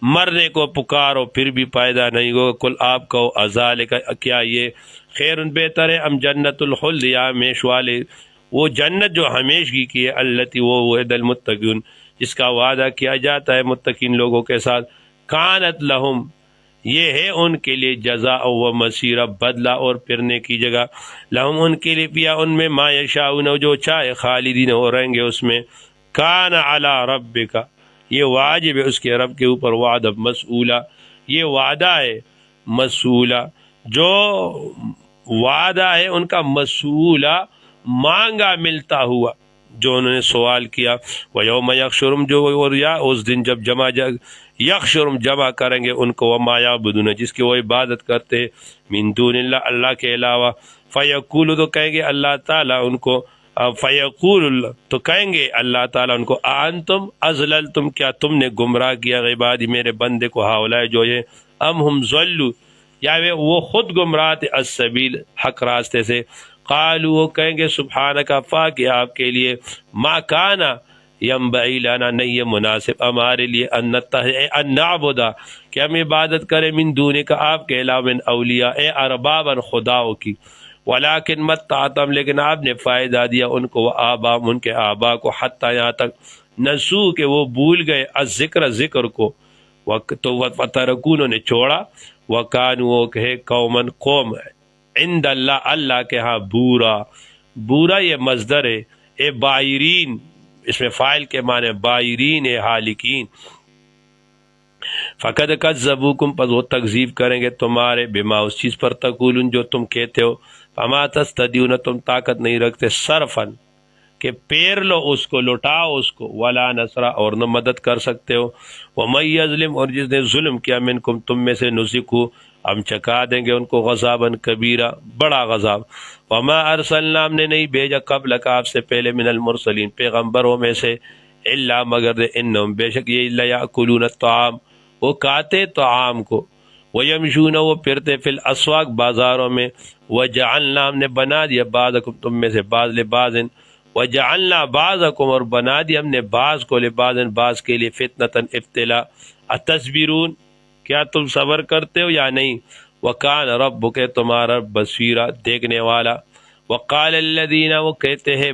مرنے کو پکارو پھر بھی پیدا نہیں ہوگا، کل آپ کو ذالک کیا یہ خیر بہتر ہے ام جنت الخلد یا ہمیش والے وہ جنت جو ہمیشگی کی ہے، التی وہ وعد المتقین جس کا وعدہ کیا جاتا ہے متقین لوگوں کے ساتھ، کانت لہم یہ ہے ان کے لیے جزاء و مسیرہ بدلہ اور پھرنے کی جگہ، لہم ان کے لیے پیا ان میں ما یشاؤون جو چاہے خالدین ہو رہیں گے اس میں، کان علی ربک یہ واجب ہے اس کے رب کے اوپر، وعدہ مسئولہ یہ وعدہ ہے مسئولہ جو وعدہ ہے ان کا مسئولہ مانگا ملتا ہوا جو انہوں نے سوال کیا، وَيَوْمَ يَحْشُرُهُمْ جو اور یا اس دن جب یحشرهم جمع کریں گے ان کو وَمَا يَعْبُدُونَ جس کی وہ عبادت کرتے من دون اللہ اللہ کے علاوہ، فَيَقُولُ تو کہیں گے اللہ تعالیٰ ان کو فیقول تو کہیں گے اللہ تعالیٰ ان کو انتم ازللتم کیا تم نے گمراہ کیا عبادی میرے بندے کو ہاولائے جو یہ ام ہم ضلوا یا وہ خود گمراہ تھے السبیل حق راستے سے، قالوا وہ کہیں گے سبحانک پاک آپ کے لیے، ما کانا ینبغی لنا نہیں یہ مناسب ہمارے لیے ان نعبد کہ ہم عبادت کریں من دونک آپ کے علاوہ من اولیاء اے اربابا خداؤں کی، ولیکن متعتم لیکن آپ نے فائدہ دیا ان کو وہ آبا ان کے آبا کو حتی یہاں تک نسو کہ وہ بھول گئے الذکر ذکر کو، تو وترکون نے چھوڑا، وکانوا وہ کہے قومن قوم عند اللہ اللہ کے ہاں بورا بورا یہ مصدر ہے اے بائرین اس میں فاعل کے معنی بائرین اے حالکین، فقد کذبوکم پس وہ تکذیب کریں گے تمہارے بما اس چیز پر تقولون جو تم کہتے ہو، فما تستطیعون تم طاقت نہیں رکھتے صرفن کہ پیر لو اس کو لوٹاؤ اس کو، ولا نصرا اور نہ مدد کر سکتے ہو، ومن یظلم اور جس نے ظلم کیا منکم تم میں سے نذقہ ہم چکا دیں گے ان کو غضابا کبیرہ بڑا غضاب، وما ارسلنا ہم نے نہیں بھیجا قبل کا آپ سے پہلے من المرسلین پیغمبروں میں سے الا مگر انہم بے شک یہ لیاکلون الطعام وہ کھاتے طعام کو، ویمشون وہ پھرتے فی الاسواق بازاروں میں، وجعلنا ہم نے بنا دیا بعضکم تم میں سے بعض لبعض، وجعلنا بعضکم اور بنا دیا ہم نے بعض کو لبعض بعض کے لیے فتنۃ ابتلا، اتصبرون کیا تم صبر کرتے ہو یا نہیں، وکان ربک تمہارا رب بصیرا دیکھنے والا، وقال الذین وہ کہتے ہیں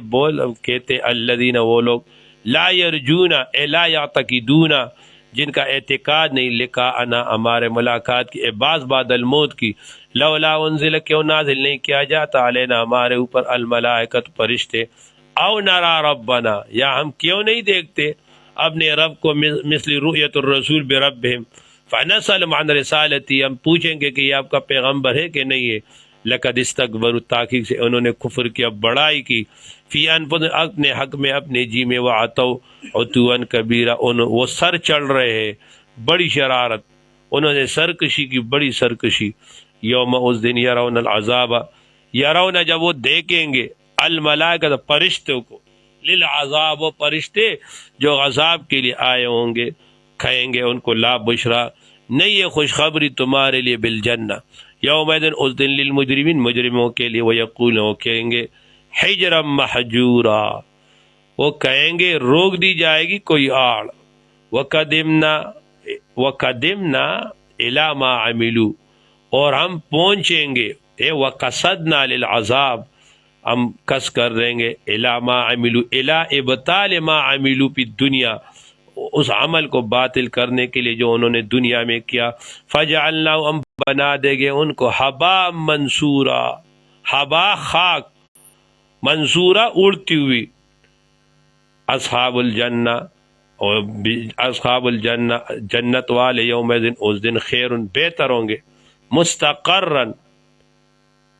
کہتے الذین وہ لوگ لا یرجون اے لا یعتقدون جن کا اعتقاد نہیں لقاءنا ہمارے ملاقات کی بعض بعد الموت کی، لولا انزل کیوں نازل نہیں کیا جاتا علینا ہمارے اوپر الملائکۃ فرشتے، او نرا ربنا یا ہم کیوں نہیں دیکھتے اپنے رب کو مثل رؤیت الرسول بربہم، فنسأل عن رسالتی ہم پوچھیں گے کہ یہ آپ کا پیغمبر ہے کہ نہیں ہے، لقد استکبروا تحقیق سے انہوں نے کفر کیا بڑائی کی، فی انفسہم اپنے حق میں اپنے جی میں، وعتوا عتوا کبیرہ وہ سر چڑھ رہے ہیں بڑی شرارت، انہوں نے سرکشی کی بڑی سرکشی، یوم اس دن یرون العذاب یرون جب وہ دیکھیں گے الملائکۃ فرشتوں کو، للعذاب وہ فرشتے جو عذاب کے لیے آئے ہوں گے کہیں گے ان کو لا بشرا نہیں یہ خوشخبری تمہارے لیے بالجنہ، یوم اس دن للمجرمین مجرموں کے لیے، وہ یقول وہ کہیں گے حجرا محجورا وہ کہیں گے روک دی جائے گی کوئی آڑ، وقدمنا الی ما عملوا اور ہم پہنچیں گے وقصدنا للعذاب ہم کس کر دیں گے الی ما عملوا الی ابطال ما عملوا فی الدنیا اس عمل کو باطل کرنے کے لیے جو انہوں نے دنیا میں کیا، فجعلنا ہم بنا دیں گے ان کو حبا منصورا حبا خاک منصورا اڑتی ہوئی، اصحاب الجنہ اور اصحاب الجنہ جنت والے یوم دن اس دن خیر بہتر ہوں گے، مستقرن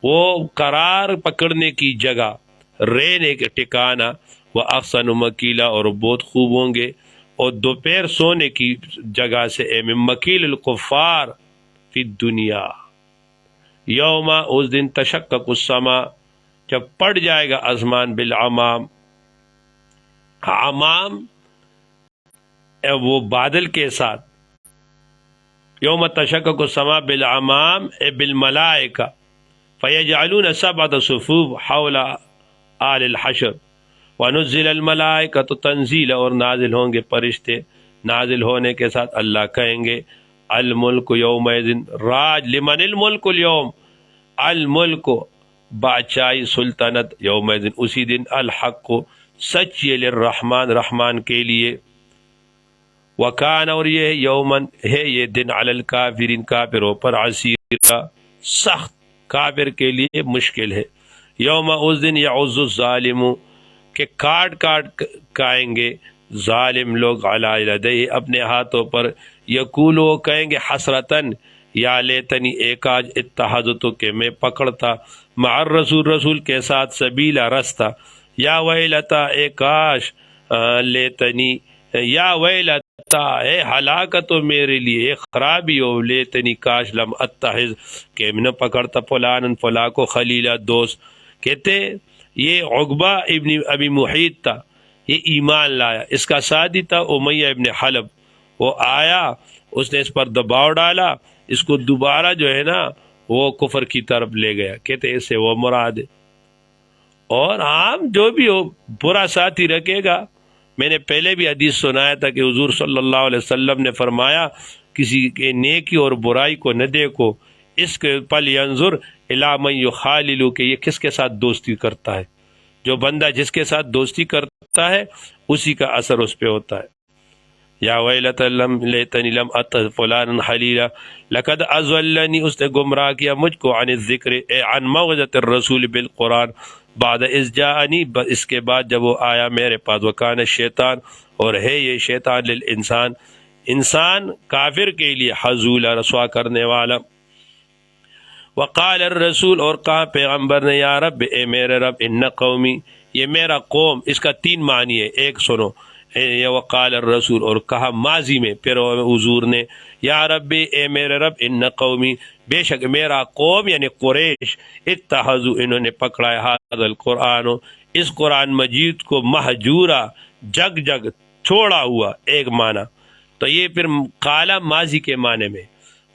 وہ قرار پکڑنے کی جگہ رہنے کے ٹھکانہ، وأحسن مکیلا اور بہت خوب ہوں گے اور دوپہر سونے کی جگہ سے اے من مکیل الکفار فی الدنیا یوم اس دن تشقق السماء جب پڑ جائے گا آسمان بالعمام، عمام وہ بادل کے ساتھ، یوم تشقق السماء بالعمام اے بالملائکہ فیجعلون سبعۃ صفوف حول آل الحشر ونزل الملائکۃ تنزیلا اور نازل ہوں گے فرشتے، نازل ہونے کے ساتھ اللہ کہیں گے الملک یومئذ راج لمن الملک اليوم، الملک بادشاہی سلطنت یومئذ اسی دن الحق سچ یہ للرحمن رحمان کے لیے، وکان اور یہ یومن ہے یہ دن علی الکافرین کافروں پر عسیرا سخت، کافر کے لیے مشکل ہے، یوم اس دن یعز الظالم کہ کاٹ کاٹ کھائیں گے ظالم لوگ علی یدیہ اپنے ہاتھوں پر، یقول وہ کہیں گے حسرتن یا لیتنی اے کاج اتخذت کہ میں پکڑتا مع الرسول رسول کے ساتھ سبیلا رستہ، یا ویلتا اے کاش لیتنی یا ویلتا اے ہلاکت میرے لیے، اے خرابی ہو لیتنی کاش لم اتخذ کہ میں نے پکڑتا فلان فلاں کو خلیلا دوست۔ کہتے یہ عقبہ ابن ابی محیط تھا، یہ ایمان لایا، اس کا ساتھی تھا امیہ ابن حلب، وہ آیا اس نے اس پر دباؤ ڈالا، اس کو دوبارہ جو ہے نا وہ کفر کی طرف لے گیا، کہتے اس سے وہ مراد ہے۔ اور عام جو بھی ہو برا ساتھی رکھے گا، میں نے پہلے بھی حدیث سنایا تھا کہ حضور صلی اللہ علیہ وسلم نے فرمایا کسی کے نیکی اور برائی کو نہ دیکھو، اس کے پل ینظر الی من یخالل کہ یہ کس کے ساتھ دوستی کرتا ہے، جو بندہ جس کے ساتھ دوستی کرتا ہے اسی کا اثر اس پہ ہوتا ہے۔ یا ویلت لم لیتنی لم اتخذ فلانا خلیلا لقد اضلنی اس نے گمراہ کیا مجھ کو عن الذکر اے عن موعظۃ الرسول بالقرآن بعد اذ جاءنی اس کے بعد جب وہ آیا میرے پاس، وکان الشیطان اور ہے یہ شیطان للانسان انسان کافر کے لیے حضولا رسوا کرنے والا۔ وقال الرسول اور کہا پیغمبر نے یا رب اے میرے رب ان قومی یہ میرا قوم، اس کا تین معنی ہے، ایک سنو وقال الرسول اور کہا ماضی میں پھر حضور نے یا رب اے میرے رب ان قومی بے شک میرا قوم یعنی قریش اتخذوا انہوں نے پکڑا ہے ھذا القرآن اس قرآن مجید کو مہجورا جگ جگ چھوڑا ہوا، ایک معنی تو یہ پھر قالا ماضی کے معنی میں،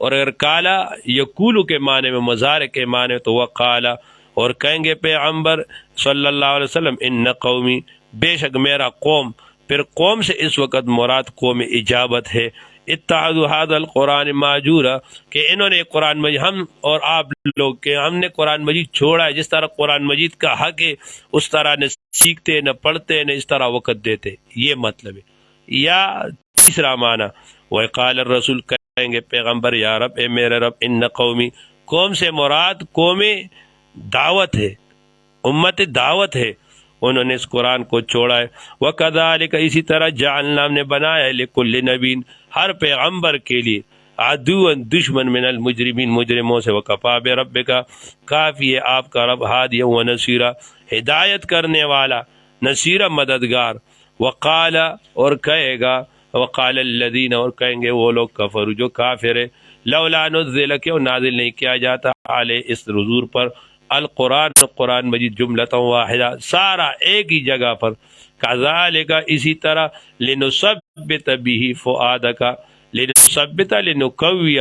اور اگر کالا یقولو کے معنی میں مضارع کے معنی تو وقالا اور کہیں گے پیغمبر صلی اللہ علیہ وسلم ان قومی بے شک میرا قوم، پھر قوم سے اس وقت مراد قوم اجابت ہے، اتخذوا ھذا القرآن مہجورا کہ انہوں نے قرآن مجید ہم اور آپ لوگ کہ ہم نے قرآن مجید چھوڑا ہے، جس طرح قرآن مجید کا حق ہے اس طرح نہ سیکھتے نہ پڑھتے نہ اس طرح وقت دیتے، یہ مطلب ہے۔ یا تیسرا معنی وقال الرسول کہیں گے پیغمبر یا رب اے میرے رب ان قومی قوم سے مراد قوم دعوت ہے، امت دعوت ہے، انہوں نے اس قرآن کو چھوڑا ہے۔ وَكَذَلِكَ اسی طرح جعلنا ہم نے بنایا ہے لِكُلِّ نَبِيٍّ ہر پیغمبر کے لیے عدوا دشمن من المجرمین مجرموں سے، وَكَفَىٰ بِرَبِّكَ کافی ہے آپ کا رب ہادیا و نصیرا ہدایت کرنے والا، نصیرا مددگار۔ وقال اور کہے گا وقال الذین اور کہیں گے وہ لوگ کفروا جو کافر ہے لولا نزل کیوں نازل نہیں کیا جاتا علیہ اس حضور پر القرآن قرآن مجید جملۃ واحدہ سارا ایک ہی جگہ پر، کذالک اسی طرح لنثبت به فؤادک لنثبت لنقوی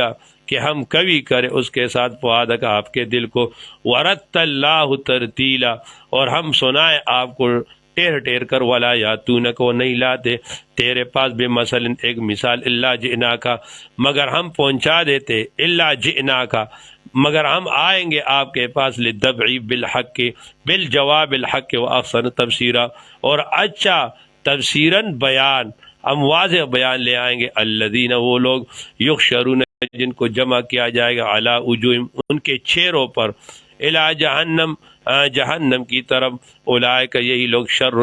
کہ ہم قوی کرے اس کے ساتھ فؤادک آپ کے دل کو، ورتلناہ ترتیلا اور ہم سنائے آپ کو ٹیر ٹیر کر، ولا یاتونک وہ نہیں لاتے تیرے پاس بے مثلا ایک مثال الا جئناکا مگر ہم پہنچا دیتے، الا جئناکا مگر ہم آئیں گے آپ کے پاس للدفع بالحق بالجواب الحق و احسن تفسیرا اور اچھا تفسیراً بیان، ہم واضح بیان لے آئیں گے، الذین وہ لوگ یحشرون جن کو جمع کیا جائے گا علی وجوہہم ان کے چہروں پر، الی جہنم جہنم کی طرف، اولئک یہی لوگ شر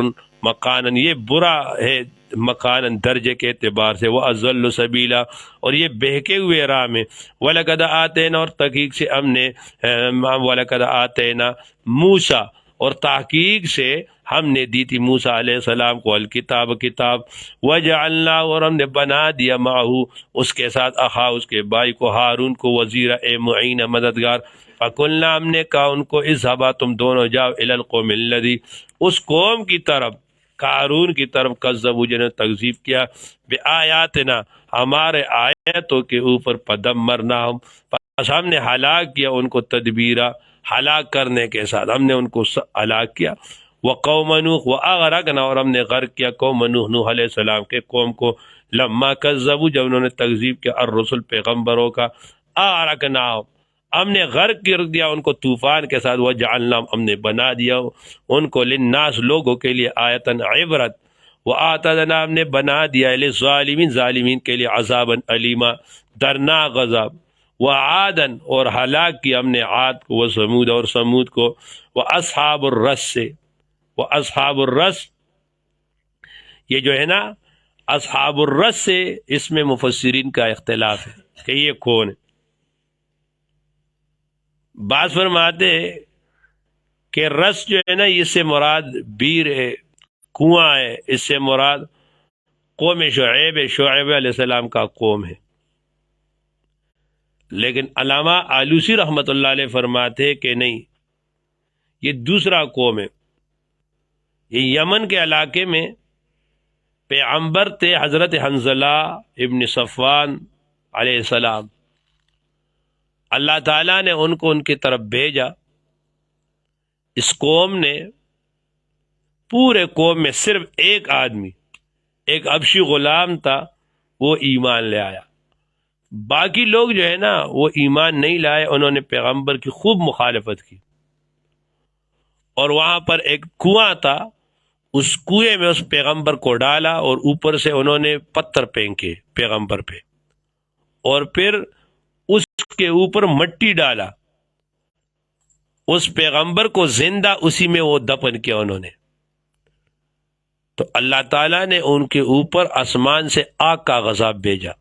مکانن یہ برا ہے مکانن درجے کے اعتبار سے، وہ اضل سبیلا اور یہ بہکے ہوئے راہ میں، وَلَقَدْ آتَيْنَا اور تحقیق سے ہم نے وَلَقَدْ آتَيْنَا موسیٰ اور تحقیق سے ہم نے دی تھی موسیٰ علیہ السلام کو الکتاب کتاب، وجعلنا اور ہم نے بنا دیا معہو اس کے ساتھ اخا اس کے بھائی کو ہارون کو وزیر اے معین مددگار، فقلنا ہم نے کہا ان کو اذهبا تم دونوں جاؤ الی القوم الذی اس قوم کی طرف، قارون کی طرف، کذبوا جنہوں نے تکذیب کیا، بآیاتنا ہمارے آیتوں کے اوپر، فدمرناہم پس ہم نے ہلاک کیا ان کو تدبیرا ہلاک کرنے کے ساتھ، ہم نے ان کو ہلاک کیا، وقوم نوح واغرقنا اور ہم نے غرق کیا قوم نوح، نوح علیہ السلام کے قوم کو، لما کذبوا جب انہوں نے تکذیب کیا الرسل پیغمبروں کا، اغرقناہم ہم نے غرق کر دیا ان کو طوفان کے ساتھ، وجعلنا ہم نے بنا دیا ان کو للناس لوگوں کے لیے آیتن عبرت، وآتدنا ہم نے بنا دیا للظالمین ظالمین کے لیے عذابا علیما درناک عذاب، وعادن اور ہلاک کیا ہم نے عاد کو، وثمود اور سمود کو، واصحاب الرس سے، واصحاب الرس یہ جو ہے نا اصحاب الرس سے، اس میں مفسرین کا اختلاف ہے کہ یہ کون ہے۔ بعض فرماتے کہ رس جو ہے نا اس سے مراد بیر ہے، کنواں ہے، اس سے مراد قوم شعیب ہے، شعیب علیہ السلام کا قوم ہے، لیکن علامہ آلوسی رحمۃ اللہ علیہ فرماتے کہ نہیں، یہ دوسرا قوم ہے، یہ یمن کے علاقے میں پیغمبر تھے حضرت حنظلہ ابن صفوان علیہ السلام، اللہ تعالیٰ نے ان کو ان کی طرف بھیجا، اس قوم نے پورے قوم میں صرف ایک آدمی، ایک حبشی غلام تھا، وہ ایمان لے آیا، باقی لوگ جو ہے نا وہ ایمان نہیں لائے، انہوں نے پیغمبر کی خوب مخالفت کی، اور وہاں پر ایک کنواں تھا، اس کنویں میں اس پیغمبر کو ڈالا اور اوپر سے انہوں نے پتھر پھینکے پیغمبر پہ، اور پھر اس کے اوپر مٹی ڈالا، اس پیغمبر کو زندہ اسی میں وہ دفن کیا انہوں نے، تو اللہ تعالیٰ نے ان کے اوپر آسمان سے آگ کا غضب بھیجا۔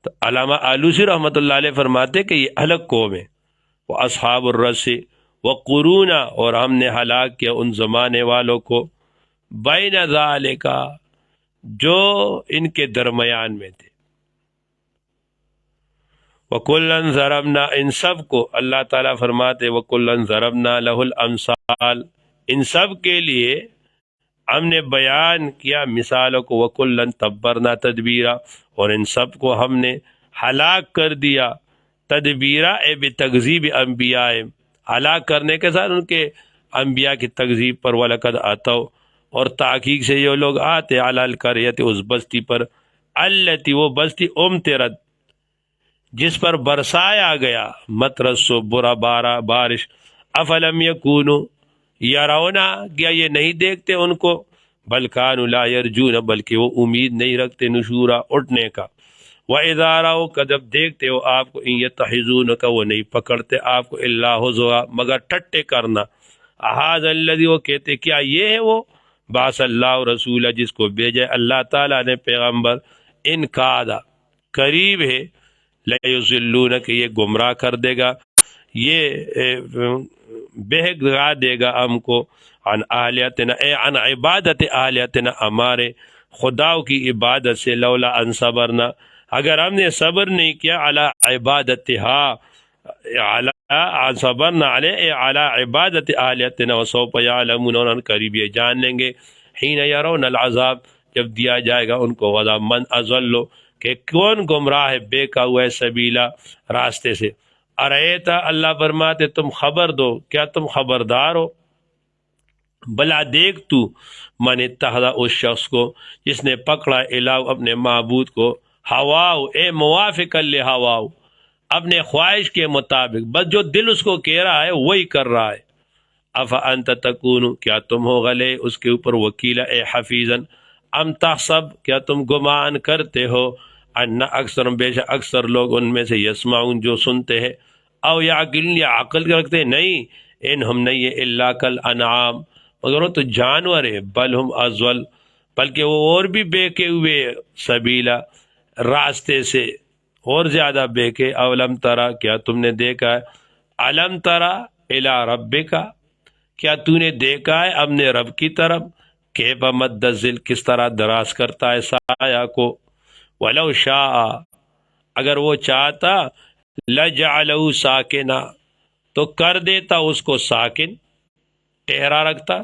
تو علامہ آلوسی رحمۃ اللہ علیہ فرماتے کہ یہ الگ قوم ہے، وہ اصحاب الرس وقرون اور ہم نے ہلاک کیا ان زمانے والوں کو، بین ذالک جو ان کے درمیان میں تھے، وَكُلًّا ضَرَبْنَا ان سب کو اللہ تعالیٰ فرماتے وَكُلًّا ضَرَبْنَا لَهُ الْأَمْثَالَ ان سب کے لیے ہم نے بیان کیا مثالوں کو، وَكُلًّا تَبَّرْنَا تَدْبِيرًا اور ان سب کو ہم نے ہلاک کر دیا، تدبیرا اے بتکذیب انبیاء ہلاک کرنے کے ساتھ ان کے انبیاء کی تکذیب پر، وَلَقَدْ أَتَوْا اور تحقیق سے یہ لوگ آتے علی القریۃ اس بستی پر، التی وہ بستی امطرت جس پر برسایا گیا، مطرس برا بارش، افلم یکونوا یرونا کیا یہ نہیں دیکھتے ان کو، بل کانوا لا یرجون بلکہ وہ امید نہیں رکھتے نشورا اٹھنے کا، وَإِذَا رَأَوْكَ جب دیکھتے ہو آپ کو، ان یتخذونک وہ نہیں پکڑتے آپ کو الا ہزوا مگر ٹٹے کرنا، ھذا الذی وہ کہتے کیا یہ ہے وہ بعث اللہ رسول جس کو بھیجے اللہ تعالیٰ نے پیغمبر، ان کادا قریب ہے لیضلونک یہ گمراہ کر دے گا، یہ بہکا دے گا ہم کو، عن آلیتنا اے عن عبادت آلیتنا ہمارے خداؤں کی عبادت سے، لولا ان صبرنا اگر ہم نے صبر نہیں کیا، علی عبادتها علی صبرنا علی علی عبادت آلیتنا، وسوف یعلمون اور قریب یہ جان لیں گے، حین یرون العذاب جب دیا جائے گا ان کو غضب، من اضل کہ کون گمراہ ہے بے کا ہوا ہے سبیلا راستے سے، ارایتا اللہ فرماتے تم خبر دو کیا تم خبردار ہو، بلا دیکھ تو من اتخذ اس شخص کو جس نے پکڑا الہ اپنے معبود کو، ہواؤ اے موافقا لہواؤ اپنے خواہش کے مطابق، بس جو دل اس کو کہہ رہا ہے وہی کر رہا ہے، افانت تکون کیا تم ہو غلے اس کے اوپر وکیلا اے حفیظن، ام تحسب کیا تم گمان کرتے ہو، ان اکثر بے شک اکثر لوگ ان میں سے یسمعون جو سنتے ہیں، او یعقلون یا عقل رکھتے ہیں، نہیں ان ہم نہیں ہے الا کل انعام مگر وہ تو جانور ہے، بل ہم ازول بلکہ وہ اور بھی بیکے ہوئے، سبیلا راستے سے اور زیادہ بیکے، اولم ترا کیا تم نے دیکھا ہے، علم ترا الی ربک کیا تو نے دیکھا ہے اپنے رب کی طرف کہ مد ذل کس طرح دراز کرتا ہے سایہ کو، ولو شاء اگر وہ چاہتا لجعلہ ساکنا تو کر دیتا اس کو ساکن ٹہرا رکھتا،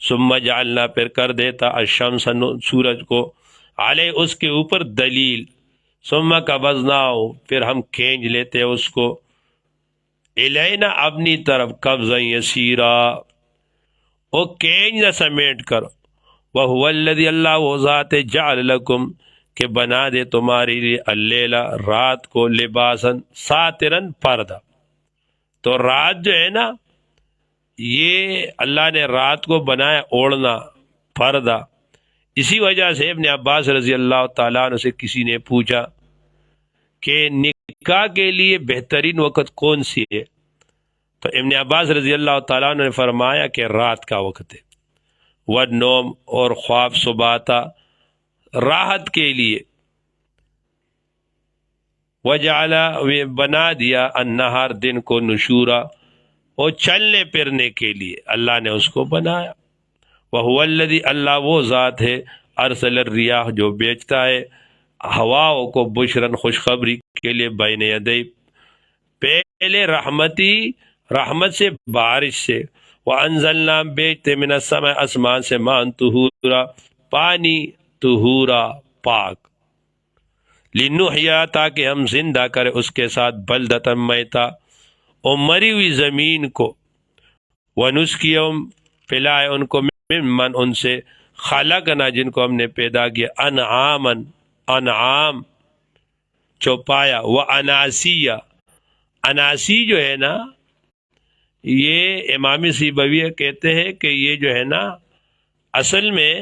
ثم جعلنا پھر کر دیتا الشمس سورج کو علیہ اس کے اوپر دلیل، ثم قبضناہ پھر ہم کھینچ لیتے اس کو الینا اپنی طرف قبضا یسیرا وہ کھینچ نہ سمیٹ کر، وہو الذی اللہ وہ ذات جعل لکم کہ بنا دے تمہارے لیے اللیلہ رات کو لباسن ساترن پردہ۔ تو رات جو ہے نا یہ اللہ نے رات کو بنایا اوڑھنا پردہ، اسی وجہ سے ابن عباس رضی اللہ تعالیٰ عنہ سے کسی نے پوچھا کہ نکاح کے لیے بہترین وقت کون سی ہے، تو ابن عباس رضی اللہ تعالیٰ عنہ نے فرمایا کہ رات کا وقت ہے، والنوم اور خواب سباتا راحت کے لیے، وجعل بنا دیا النہار دن کو نشورا اور چلنے پھرنے کے لیے اللہ نے اس کو بنایا، وہو الذی اللہ وہ ذات ہے ارسل الریاح جو بیچتا ہے ہواؤں کو بشرن خوشخبری کے لیے بین یدی پہلے رحمتی رحمت سے بارش سے، وانزلنا بیچتے من السماء آسمان سے مان طہورا پانی طہورا پاک، لنحیا تاکہ ہم زندہ کرے اس کے ساتھ بلدتا میتا اور مری ہوئی زمین کو، ونسقیہم پلائے ان کو ممن ان سے خلقنا جن کو ہم نے پیدا کیا انعامن انعام چوپایا، واناسیہ اناسی جو ہے نا یہ امام سیبویہ کہتے ہیں کہ یہ جو ہے نا اصل میں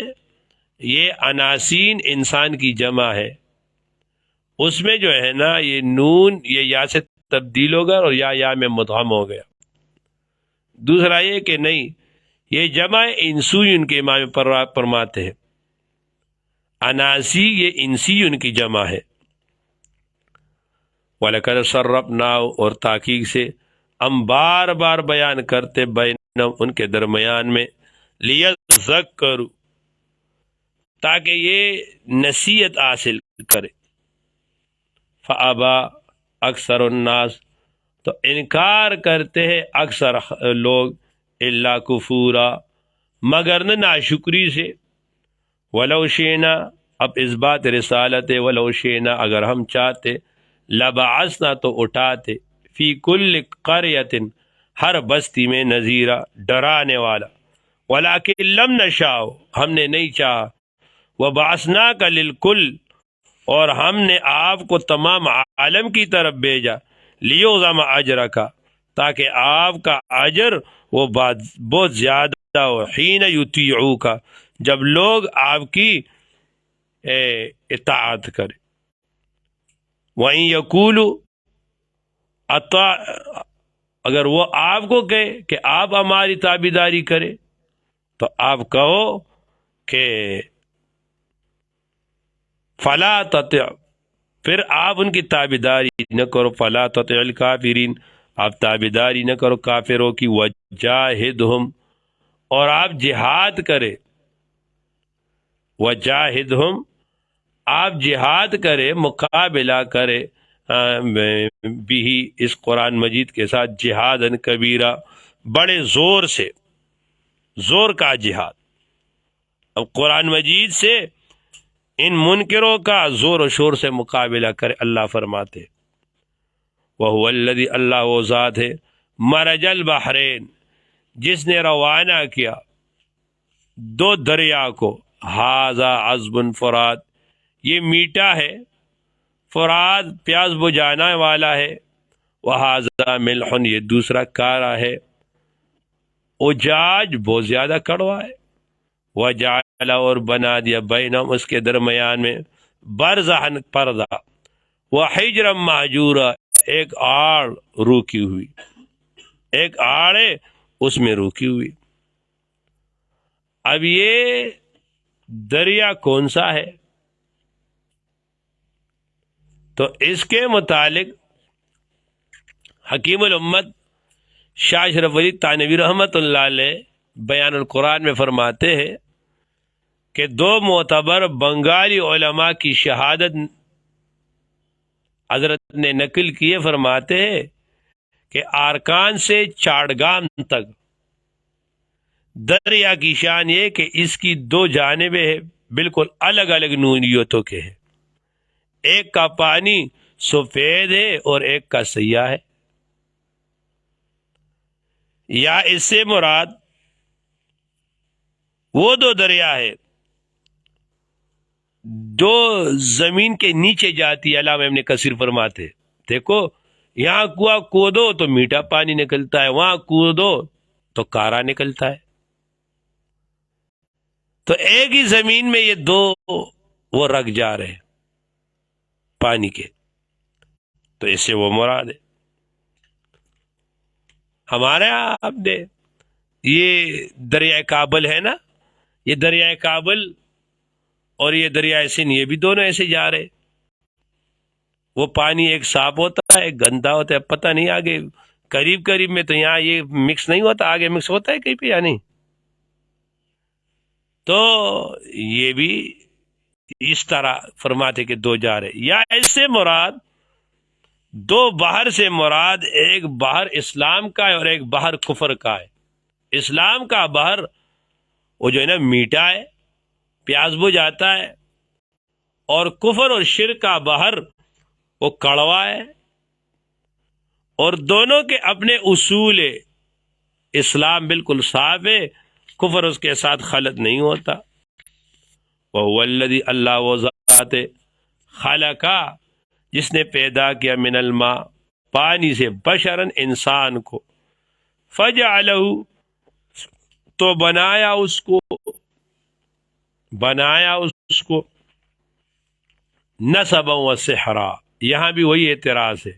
یہ اناسین انسان کی جمع ہے، اس میں جو ہے نا یہ نون یہ یا سے تبدیل ہو گیا اور یا میں مدغم ہو گیا۔ دوسرا یہ کہ نہیں یہ جمع انسوی ان کے امام فرماتے ہیں، اناسی یہ انسی ان کی جمع ہے، وَلَقَدْ صَرَّفْنَاهُ اور تحقیق سے ہم بار بار بیان کرتے بینہم ان کے درمیان میں، لیذکروا تاکہ یہ نصیحت حاصل کرے، فَأَبَى اکثر الناس تو انکار کرتے ہیں اکثر لوگ، الا کفورا مگر نہ ناشکری سے، ولو شئنا اب اس بات رسالت ہے، ولو شئنا اگر ہم چاہتے، لبعثنا تو اٹھاتے، فی کل قریۃ ہر بستی میں نذیرا ڈرانے والا، ولکن لم نشاء ہم نے نہیں چاہا، وبعثناک للکل اور ہم نے آپ کو تمام عالم کی طرف بھیجا، لیعظم اجرک تاکہ آپ کا اجر وہ بہت زیادہ ہو، حین یطیعوک جب لوگ آپ کی اطاعت کرے، وَإِن یقولوا اگر وہ آپ کو کہے کہ آپ ہماری تابعداری کرے تو آپ کہو کہ فلا تطع پھر آپ ان کی تابعداری نہ کرو، فلا تطع الکافرین آپ تابعداری نہ کرو کافروں کی، وجاہدہم اور آپ جہاد کرے، وجاہدہم آپ جہاد کرے مقابلہ کرے بھی اس قرآن مجید کے ساتھ جہادن کبیرہ بڑے زور سے، زور کا جہاد، اب قرآن مجید سے ان منکروں کا زور و شور سے مقابلہ کرے، اللہ فرماتے وَهُوَ الَّذِي اللہ وہ ذات ہے مرج البحرین جس نے روانہ کیا دو دریا کو، ھذا عذب فرات یہ میٹھا ہے، فرات پیاس بجھانے والا ہے، وَھذا ملح یہ دوسرا کارا ہے، اجاج بہت زیادہ کڑوا ہے، وجعل اور بنا دیا بینہم اس کے درمیان میں برزخ پردہ، وحجرا مہجورا ایک آڑ روکی ہوئی، ایک آڑ ہے اس میں روکی ہوئی۔ اب یہ دریا کون سا ہے؟ تو اس کے متعلق حکیم الامت شاہ اشرف ولی تھانوی رحمۃ اللہ علیہ بیان القرآن میں فرماتے ہیں کہ دو معتبر بنگالی علماء کی شہادت حضرت نے نقل کیے، فرماتے ہیں کہ آرکان سے چاڑگام تک دریا کی شان یہ کہ اس کی دو جانبیں بالکل الگ الگ نوعیتوں کے ہیں، ایک کا پانی سفید ہے اور ایک کا سیاہ ہے، یا اس سے مراد وہ دو دریا ہے جو زمین کے نیچے جاتی ہے۔ علامہ ابن کثیر فرماتے، دیکھو یہاں کنواں کودو تو میٹھا پانی نکلتا ہے، وہاں کودو تو کارا نکلتا ہے، تو ایک ہی زمین میں یہ دو وہ رکھ جا رہے ہیں پانی کے، تو اس سے وہ مراد ہے۔ ہمارے آپ نے یہ دریائے کابل ہے نا، یہ دریائے کابل اور یہ دریائے سندھ، یہ بھی دونوں ایسے جا رہے، وہ پانی ایک صاف ہوتا ہے ایک گندا ہوتا ہے، پتہ نہیں آگے قریب قریب میں تو یہاں یہ مکس نہیں ہوتا، آگے مکس ہوتا ہے کہیں پہ یا نہیں، تو یہ بھی اس طرح فرماتے کہ دو جا رہے، یا اس سے مراد دو بحر سے مراد ایک بحر اسلام کا ہے اور ایک بحر کفر کا ہے۔ اسلام کا بحر وہ جو ہے نا میٹھا ہے، پیاس بجھ آتا ہے، اور کفر اور شرک کا بحر وہ کڑوا ہے، اور دونوں کے اپنے اصول ہے۔ اسلام بالکل صاف ہے، کفر اس کے ساتھ خلط نہیں ہوتا۔ وَهُوَ الَّذِي اللہ وہ ذات ہے خلقا جس نے پیدا کیا من الماء پانی سے بشرن انسان کو، فَجَعَلَهُ تو بنایا اس کو نسبا و سحرا۔ یہاں بھی وہی اعتراض ہے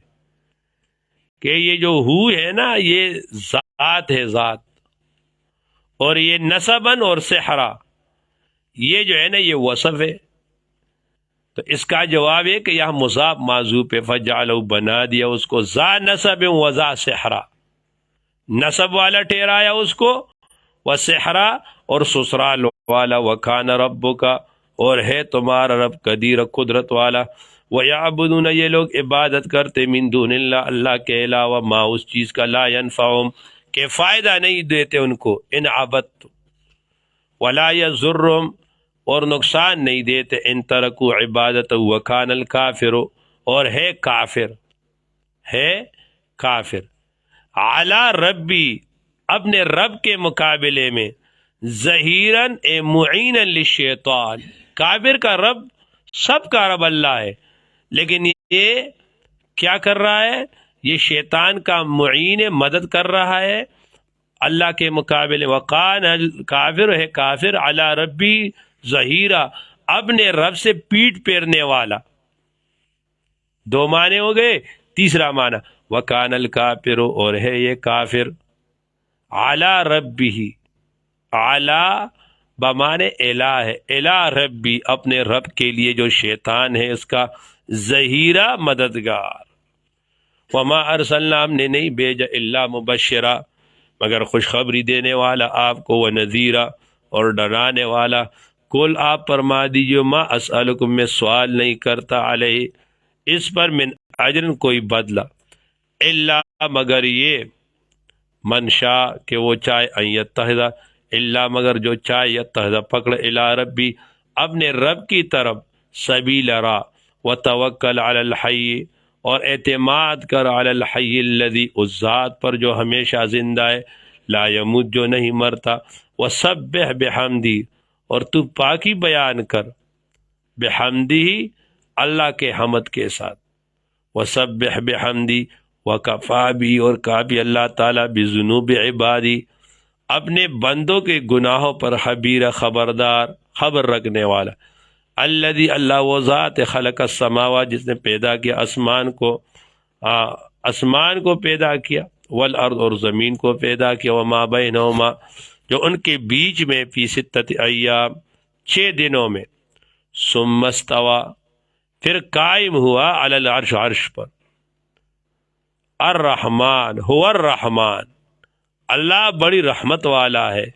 کہ یہ جو ہو ہے نا یہ ذات ہے، ذات، اور یہ نسبن اور سحرا یہ جو ہے نا یہ وصف ہے، تو اس کا جواب ہے کہ یہاں مضاف معذوف ہے، فجعلہ بنا دیا اس کو ذا نسب و ذا سحرا، نسب والا ٹھہرایا اس کو، و سحرا اور سسرال والا، وکان ربک اور ہے تمہارا رب قدیر قدرت والا، وَيَعْبُدُونَ یہ لوگ عبادت کرتے من دون اللہ اللہ کے علاوہ ما اس چیز کا لا ينفعهم کہ فائدہ نہیں دیتے ان کو، ان عبدت ولا يضرهم اور نقصان نہیں دیتے ان ترکو عبادت، وکان الکافر اور ہے کافر علی ربی اپنے رب کے مقابلے میں ظہیراً اے معینا للشیطان، کافر کا رب سب کا رب اللہ ہے، لیکن یہ کیا کر رہا ہے، یہ شیطان کا معین مدد کر رہا ہے اللہ کے مقابلے، وقان کافر ہے کافر علی ربی ظہیرا اپنے رب سے پیٹ پھیرنے والا۔ دو معنی ہو گئے، تیسرا معنی وکان الکافر اور ہے یہ کافر علی ربی، علی بمانے الہ ہے، الہ ربی اپنے رب کے لیے جو شیطان ہے اس کا ظہیرہ مددگار۔ وما ارسلنا ہم نے نہیں بھیجا الا مبشرا مگر خوشخبری دینے والا آپ کو، ونذیرا اور ڈرانے والا۔ کل آپ فرما دیجیے ما اسألکم میں سوال نہیں کرتا علیہ اس پر من اجر کوئی بدلہ، الا مگر یہ منشا کہ وہ چاہے ان یتخذ الا مگر جو چاہے یتخذ پکڑ الی ربی اپنے رب کی طرف سبیل را، وتوکل علی الحی اور اعتماد کر علی الحی الذی اس ذات پر جو ہمیشہ زندہ ہے، لا یموت جو نہیں مرتا، وسبح بحمدی اور تو پاکی بیان کر بحمدی اللہ کے حمد کے ساتھ، وسبح بحمدی وکفا بھی اور کافی اللہ تعالیٰ بذنوب عبادی اپنے بندوں کے گناہوں پر خبیر خبردار خبر رکھنے والا، الذی اللہ وہ ذات خلق السماوات جس نے پیدا کیا آسمان کو پیدا کیا، والارض اور زمین کو پیدا کیا، وما بینہما جو ان کے بیچ میں، فی ستۃ ایام 6 دنوں میں، ثم استوی پھر قائم ہوا، علی العرش عرش پر، الرحمن هو الرحمن اللہ بڑی رحمت والا ہے،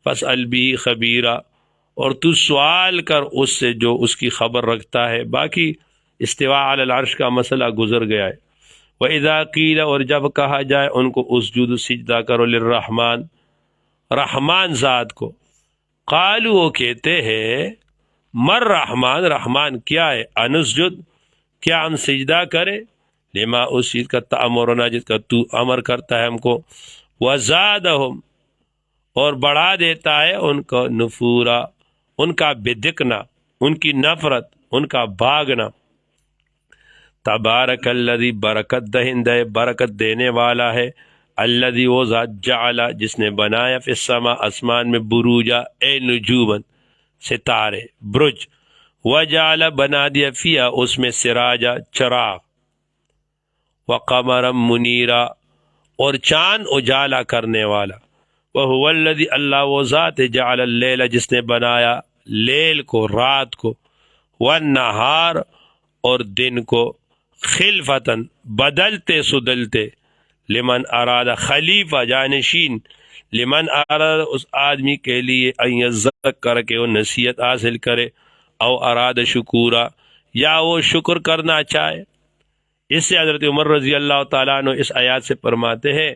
فاسأل بھی خبیرہ، اور تو سوال کر اس سے جو اس کی خبر رکھتا ہے۔ باقی استواء علی العرش کا مسئلہ گزر گیا ہے۔ وَإِذَا قِيلَ، اور جب کہا جائے ان کو اسجدوا سجدہ کرو للرحمن، رحمان ذات کو، قالوا وہ کہتے ہیں مر رحمان، رحمان کیا ہے، انسجد کیا ہم سجدہ کرے، لما اس چیز کا تأمرنا جس کا تو امر کرتا ہے ہم کو، وزادہم اور بڑھا دیتا ہے ان کو نفورا، ان کا بدکنا، ان کی نفرت، ان کا بھاگنا۔ تبارک الذی، برکت دہندہ، برکت دینے والا ہے، الذی وہ ذات، جعل جس نے بنایا، فی السماء آسمان میں، بروجا اے نجومن ستارے، برج، وجعل بنا دیا، فیا اس میں، سراجا چراغ، وقمرا منیرا اور چاند اجالا کرنے والا، وہو الذی اللہ وہ ذات ہے، جعل اللیل جس نے بنایا لیل کو، رات کو، والنہار اور دن کو، خلفتن بدلتے سدلتے، لمن اراد خلیفہ جانشین، لمن اراد اس آدمی کے لیے، ان یذکر کے وہ نصیحت حاصل کرے، او اراد شکورا یا وہ شکر کرنا چاہے۔ اس سے حضرت عمر رضی اللہ تعالیٰ عنہ اس آیات سے فرماتے ہیں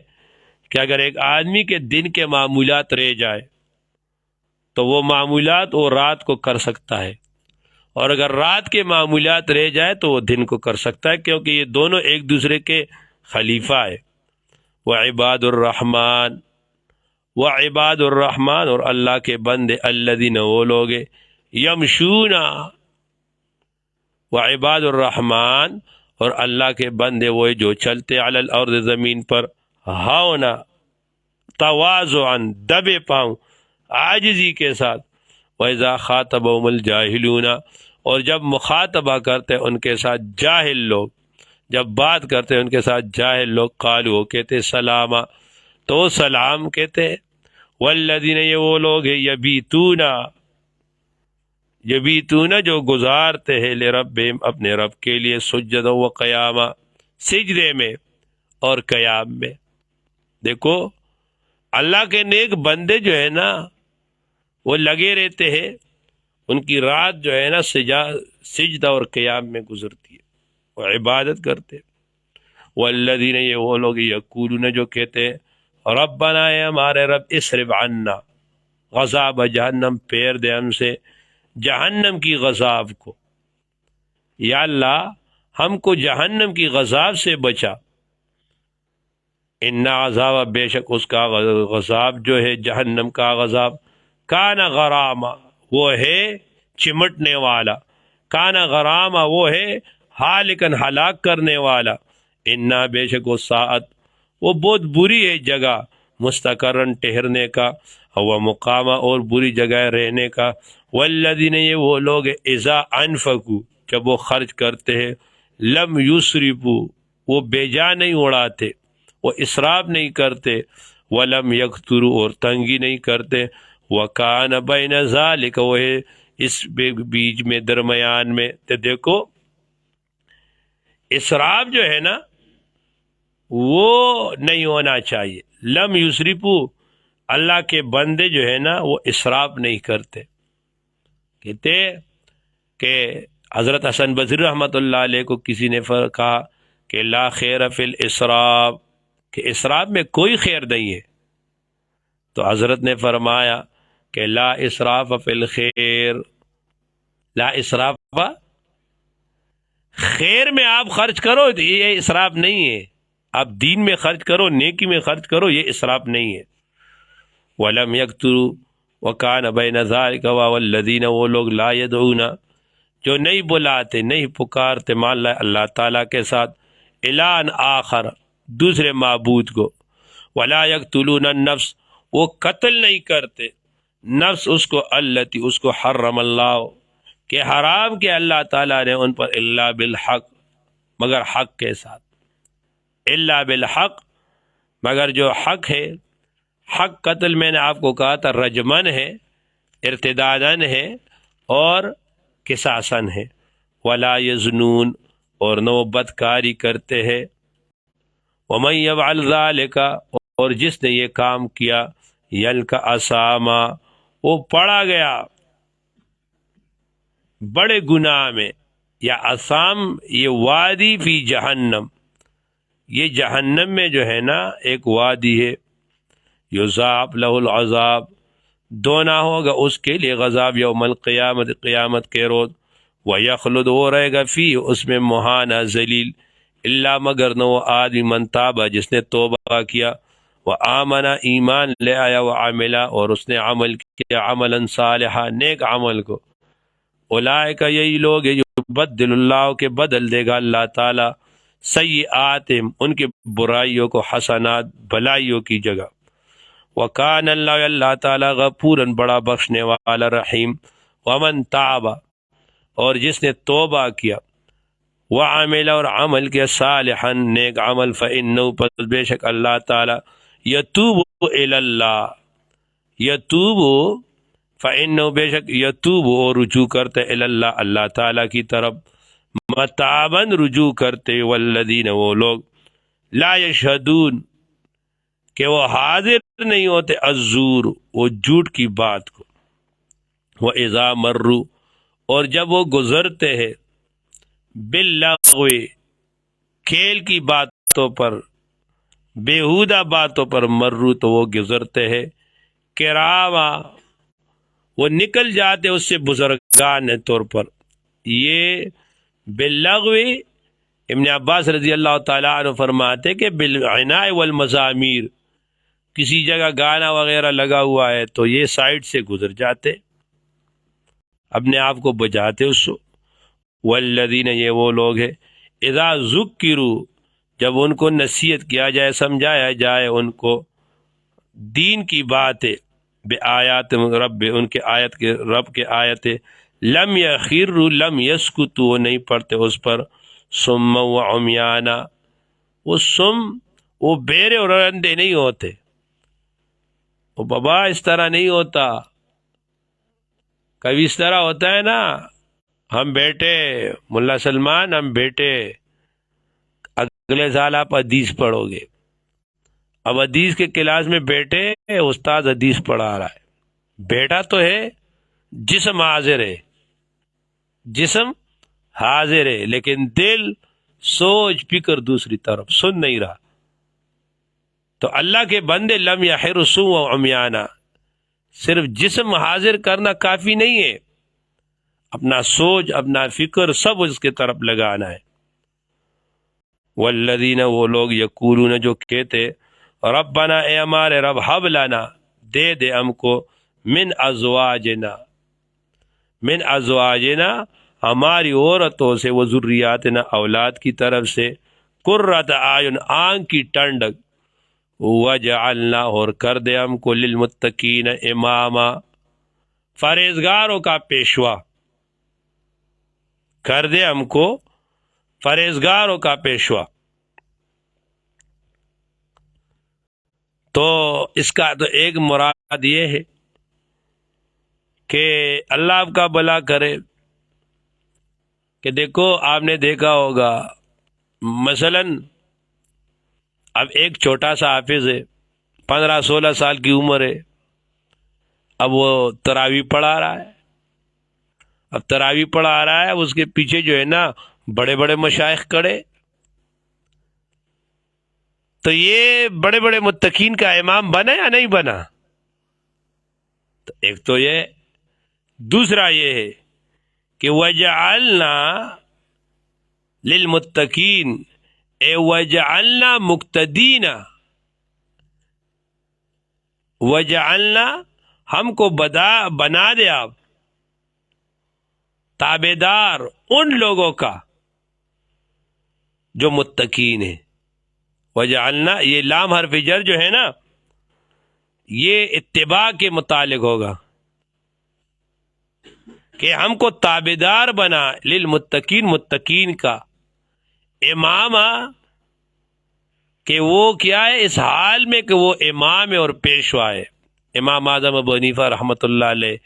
کہ اگر ایک آدمی کے دن کے معمولات رہ جائے تو وہ معمولات وہ رات کو کر سکتا ہے، اور اگر رات کے معمولات رہ جائے تو وہ دن کو کر سکتا ہے، کیونکہ یہ دونوں ایک دوسرے کے خلیفہ ہے۔ وعباد الرحمن، وعباد الرحمن اور اللہ کے بندے، الذین وہ لوگ یمشون، وعباد الرحمن اور اللہ کے بندے وہ جو چلتے، علی الارض زمین پر، ہونا تواضعا دبے پاؤں، عاجزی کے ساتھ، وَإِذَا خَاطَبَهُمُ الْجَاهِلُونَ اور جب مخاطبہ کرتے ان کے ساتھ جاہل لوگ، جب بات کرتے ان کے ساتھ جاہل لوگ، قالوا کہتے سلاما تو وہ سلام کہتے ہیں۔ والذین یہ وہ لوگ ہیں، یبیتون جو گزارتے ہیں، لربہم اپنے رب کے لیے، سجدا و قیاما سجدے میں اور قیام میں۔ دیکھو اللہ کے نیک بندے جو ہے نا وہ لگے رہتے ہیں، ان کی رات جو ہے نا سجدہ اور قیام میں گزرتی ہے، وہ عبادت کرتے۔ والذین یہ وہ لوگ یقولون جو کہتے ہیں، ربنا اے ہمارے رب، اصرف عنا غضب جہنم، پھیر دے ہم سے جہنم کی غضب کو، یا اللہ ہم کو جہنم کی غضب سے بچا۔ ان عذاب بے شک اس کا غضب جو ہے جہنم کا غضب، کان غراما وہ ہے چمٹنے والا، کان غراما وہ ہے ہالکن ہلاک کرنے والا، انا بے شک وہ ساعت وہ بہت بری ہے جگہ، مستقرن ٹھہرنے کا، وہ مقامہ اور بری جگہ رہنے کا۔ والذین یہ وہ لوگ اذا انفقوا جب وہ خرچ کرتے ہیں، لم یسرفوا وہ بے جا نہیں اڑاتے، وہ اسراف نہیں کرتے، ولم یقتروا اور تنگی نہیں کرتے، وکان بین ذالک وہ ہے اس بیچ میں درمیان میں۔ تو دیکھو اسراف جو ہے نا وہ نہیں ہونا چاہیے، لم یسرفوا اللہ کے بندے جو ہے نا وہ اسراف نہیں کرتے۔ کہتے کہ حضرت حسن بصری رحمۃ اللہ علیہ کو کسی نے کہا کہ لا خیر فی الاسراف، کہ اسراف میں کوئی خیر نہیں ہے، تو حضرت نے فرمایا کہ لا اسراف فی الخیر، لا اسراف خیر میں آپ خرچ کرو یہ اسراف نہیں ہے، آپ دین میں خرچ کرو، نیکی میں خرچ کرو، یہ اسراف نہیں ہے۔ وَلَمْ يَقْتُرُوا وَكَانَ بَيْنَ ذَلِكَ وَالَّذِينَ وہ لوگ لا يدعون جو نہیں بلاتے، نہیں پکارتے، مان اللہ تعالیٰ کے ساتھ، الہً آخر دوسرے معبود کو، وَلَا يَقْتُلُونَ النَّفْسَ وہ قتل نہیں کرتے نفس اس کو، التی اس کو، حرم اللہ کہ حرام کہ اللہ تعالیٰ نے ان پر، الا بالحق مگر حق کے ساتھ، الا بالحق مگر جو حق ہے، حق قتل میں نے آپ کو کہا تھا رجمن ہے، ارتدادن ہے اور قصاصن ہے، ولا یزنون اور نہ وہ بدکاری کرتے ہیں، ومن یفعل ذلک اور جس نے یہ کام کیا، یلک اساما، وہ پڑا گیا بڑے گناہ میں، یا اسام یہ وادی فی جہنم، یہ جہنم میں جو ہے نا ایک وادی ہے، یضاعف لہ العذاب، دونا ہوگا اس کے لیے غذاب یوم القیامت، قیامت کے روز، ویخلد، وہ رہے گا فی اس میں مہانا ذلیل، اللہ مگر نہ وہ آدمی من تابہ جس نے توبہ کیا، وآمنا ایمان لے آیا، وعملا اور اس نے عمل کیا عملا صالحا نیک عمل کو، اولئک یہی لوگ ہیں جو بدل اللہ کے بدل دے گا اللہ تعالی سیئاتہم ان کے برائیوں کو حسنات بھلائیوں کی جگہ، وکان اللہ اللہ تعالی غفوراً بڑا بخشنے والا رحیم، ومن تاب اور جس نے توبہ کیا، وعمل اور عمل کیا صالحا نیک عمل، فإنہ پس بے شک اللہ تعالی یتوب الی اللہ، یتوب فإنہ بے شک یتوب اور رجوع کرتے الی اللہ اللہ تعالی کی طرف، متاباً رجوع کرتے، والذین وہ لوگ لا یشہدون کہ وہ حاضر نہیں ہوتے، الزور وہ جھوٹ کی بات کو، وَإِذَا مَرُّوا اور جب وہ گزرتے ہیں، باللغو کھیل کی باتوں پر، بیہودہ باتوں پر، مرو تو وہ گزرتے ہیں، کراما وہ نکل جاتے اس سے بزرگان طور پر، یہ باللغو ابن عباس رضی اللہ تعالیٰ عنہ فرماتے کہ بالعناء والمزامیر، کسی جگہ گانا وغیرہ لگا ہوا ہے تو یہ سائڈ سے گزر جاتے، اپنے آپ کو بجاتے اس کو، والذین یہ وہ لوگ ہیں اذا ذکروا جب ان کو نصیحت کیا جائے سمجھایا جائے ان کو دین کی باتیں، بآیات رب ان کے آیت کے رب کے آیتیں، لم یخروا لم یسکتوا نہیں پڑھتے اس پر، صم و عمیانا وہ سم وہ بیرے اور اندھے نہیں ہوتے، وہ بابا اس طرح نہیں ہوتا، کبھی اس طرح ہوتا ہے نا، ہم بیٹے ملا سلمان ہم بیٹے اگلے سال آپ حدیث پڑھو گے، اب حدیث کے کلاس میں بیٹے استاد حدیث پڑھا رہا ہے، بیٹا تو ہے جسم حاضر ہے، جسم حاضر ہے لیکن دل سوچ فکر دوسری طرف سن نہیں رہا، تو اللہ کے بندے لم یحرسوا و عمیانا، صرف جسم حاضر کرنا کافی نہیں ہے، اپنا سوچ اپنا فکر سب اس کے طرف لگانا ہے، والذین وہ لوگ یقولون جو کہتے ربنا اے ہمارے رب حب لنا دے دے ہم کو من ازواجنا ہماری عورتوں سے، وہ ذریاتنا اولاد کی طرف سے، قرۃ اعین آنکھ کی ٹھنڈک، وجعلنا اور کر دے ہم کو للمتقین اماما پرہیزگاروں کا پیشوا، کر دے ہم کو پرہیزگاروں کا پیشوا، تو اس کا تو ایک مراد یہ ہے کہ اللہ آپ کا بھلا کرے، کہ دیکھو آپ نے دیکھا ہوگا مثلا اب ایک چھوٹا سا حافظ ہے، 15-16 سال کی عمر ہے، اب وہ تراویح پڑھا رہا ہے، اب تراویح پڑھا رہا ہے، اب اس کے پیچھے جو ہے نا بڑے بڑے مشائخ کھڑے، تو یہ بڑے بڑے متقین کا امام بنا یا نہیں بنا؟ تو ایک تو یہ، دوسرا یہ ہے کہ وجعلنا للمتقین اے وجعلنا مقتدین، وجعلنا ہم کو بنا دے آپ تابعدار ان لوگوں کا جو متقین ہیں، وجعلنا یہ لام حرف جر جو ہے نا یہ اتباع کے متعلق ہوگا، کہ ہم کو تابعدار بنا للمتقین متقین کا، امامہ کہ وہ کیا ہے اس حال میں کہ وہ امام ہے اور پیشوا ہے، امام اعظم ابو حنیفہ رحمۃ اللہ علیہ،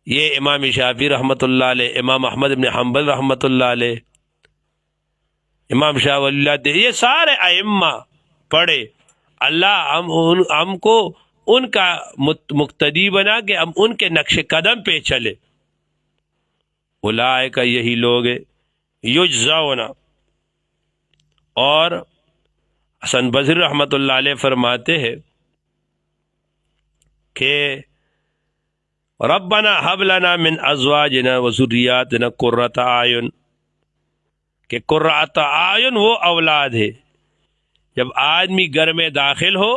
یہ امام شافعی رحمۃ اللہ علیہ، امام احمد بن حنبل رحمۃ اللہ علیہ، امام شاہ ولی اللہ، یہ سارے ائمہ پڑھے، اللہ ہم کو ان کا مقتدی بنا کہ ہم ان کے نقش قدم پہ چلے. اولئک یہی لوگ یجزون. اور حسن بصری رحمۃ اللہ علیہ فرماتے ہیں کہ ربنا حب لنا من ازواجنا و ذریاتنا قرۃ اعین، کہ قرۃ اعین وہ اولاد ہے جب آدمی گھر میں داخل ہو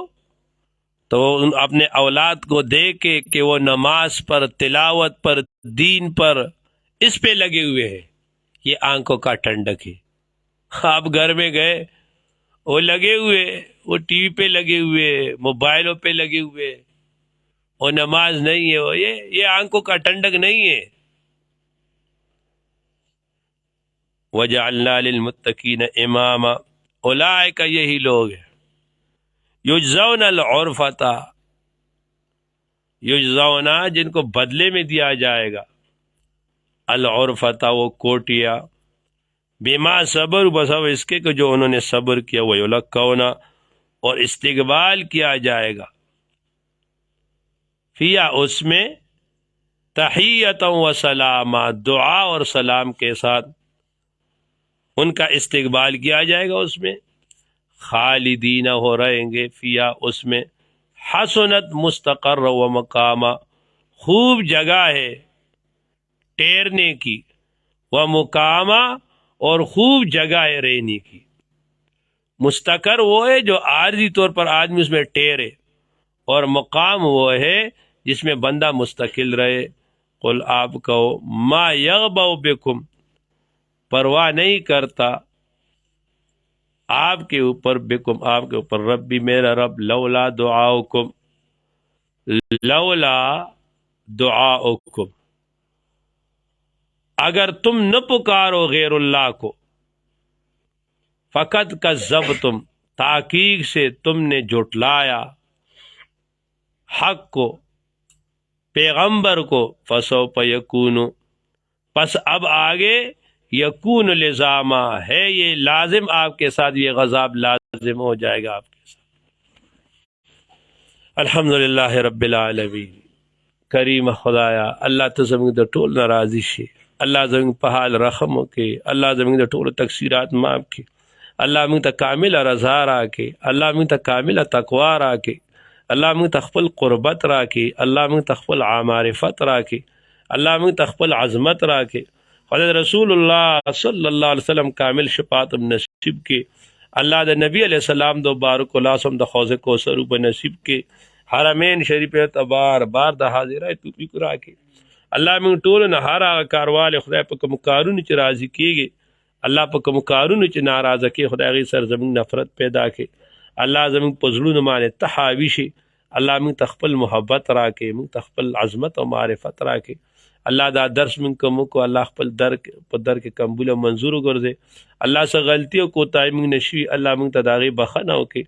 تو اپنے اولاد کو دیکھے کہ وہ نماز پر، تلاوت پر، دین پر، اس پہ لگے ہوئے ہیں، یہ آنکھوں کا ٹھنڈک ہے. آپ گھر میں گئے، وہ لگے ہوئے، وہ ٹی وی پہ لگے ہوئے، موبائلوں پہ لگے ہوئے، وہ نماز نہیں ہے، وہ یہ آنکھوں کا ٹھنڈک نہیں ہے. وَجَعَلْنَا لِلْمُتَّقِينَ إِمَامًا. اولئک یہی لوگ ہیں یجزون العرفۃ، یجزون جن کو بدلے میں دیا جائے گا، العرفۃ وہ کوٹیا، بما صبر بسبب اس کے کہ جو انہوں نے صبر کیا، ویلقون اور استقبال کیا جائے گا، فیا اس میں، تحیۃ و سلاما دعا اور سلام کے ساتھ ان کا استقبال کیا جائے گا. اس میں خالدین ہو رہیں گے، فیا اس میں، حسنت مستقر و مقامہ خوب جگہ ہے ٹھہرنے کی، و مقامہ اور خوب جگہ ہے رہنے کی. مستقر وہ ہے جو عارضی طور پر آدمی اس میں ٹھہرے، اور مقام وہ ہے جس میں بندہ مستقل رہے. قل آپ کہو ما یغبؤ بکم، پرواہ نہیں کرتا آپ کے اوپر، بکم آپ کے اوپر، ربی میرا رب، لولا دعاؤکم، لولا دعاؤکم اگر تم نہ پکارو غیر اللہ کو، فقط کذبتم تحقیق سے تم نے جھٹلایا، حق کو، پیغمبر کو، فسوف یکون پس اب آگے، یکون لزاما ہے یہ لازم آپ کے ساتھ، یہ غضب لازم ہو جائے گا آپ کے ساتھ. الحمدللہ رب العالمین. کریم خدایا اللہ تو زمین د ټول ناراضی شي، اللہ زمین په حال رحم وکړي، الله زمین د ټول تقصیرات معاف کړي، الله موږ ته کامل رضا راکړي، الله موږ ته کامل تقوا راکړي، الله موږ ته خپل قربت راکړي، الله موږ ته خپل معرفت راکړي، الله موږ ته خپل عظمت راکړي. حضرت رسول اللہ صلی اللہ علیہ وسلم کامل شفاعت نصیب کے، اللہ د نبی علیہ السلام دو بارک اللہ سم د حوض کوثر بنصیب کے، حرمین شریف تبار بار د حاضرہ توفیق راکړي. الله موږ ټول نه هر هغه کاروال خدای په کوم کارونه چې راضي کیږي، الله په کوم کارونه چې ناراضه کې خدای غي سر زمون نفرت پیدا کړي، الله زمون په زړونو باندې تحاوی شي، الله موږ ته خپل محبت راکړي، موږ ته خپل عظمت او معرفت راکړي. الله دا درس من کوم کو الله خپل در په در کې قبول او منظور وګرځي. الله څه غلطي او کوتاهی موږ نشي، الله موږ ته داغي بخنه وکړي.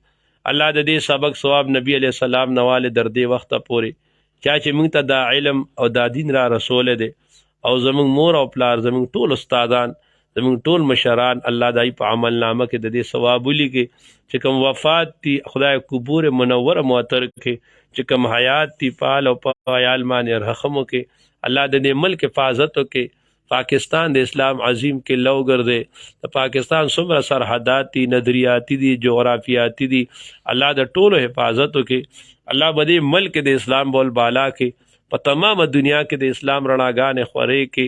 الله د دې سبق ثواب نبی علیہ السلام نواله در دې وخت پورې چا چې موږ ته دا علم او دا دین را رسول دي، او زموږ مور او پلار، زموږ ټول استادان، زموږ ټول مشران، الله دای په عمل نامه کې د دې ثواب ولګي. چې کوم وفات تی خدای قبور منور معطر کې، چې کوم حیات تی پال او پایال باندې رحم وکړي. الله د دې ملک حفاظت وکړي، پاکستان د اسلام عظیم کې لو ګرځي. د پاکستان څومره سرحدات دي، نظریاتی دي، جغرافیاتی دي، الله د ټولو حفاظت وکړي. الله به دې ملک د اسلام بول بالا کې، په تمامه دنیا کې د اسلام رڼاګانې خورې کې.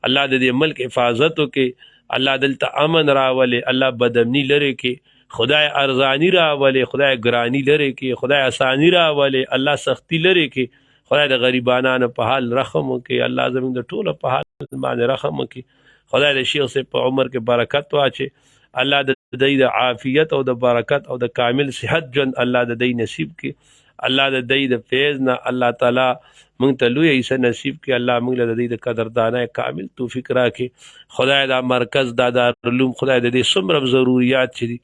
الله د دې ملک حفاظت وکړي. الله دلته امن راولي، الله بدامني لري کې، خدای ارزانی راولي، خدای ګرانی لري کې، خدای اسانی راولي، الله سختی لري کې، خدای د غریبانو په حال رحم وکړي. الله زموږ د ټولو په حال باندې رحم وکړي. خدای د شیخ سے په عمر کې برکت واچي. الله د دې د عافیت او د برکت او د کامل صحت ژوند الله د دې نصیب کړي. الله د دې د فیض نه الله تعالی موږ ته لوی ایسه نصیب کړي. الله موږ له دې د قدردانه کامل توفیق راکړي. خدای دا مرکز دا دارالعلوم خدای د دې څومره ضرورت چي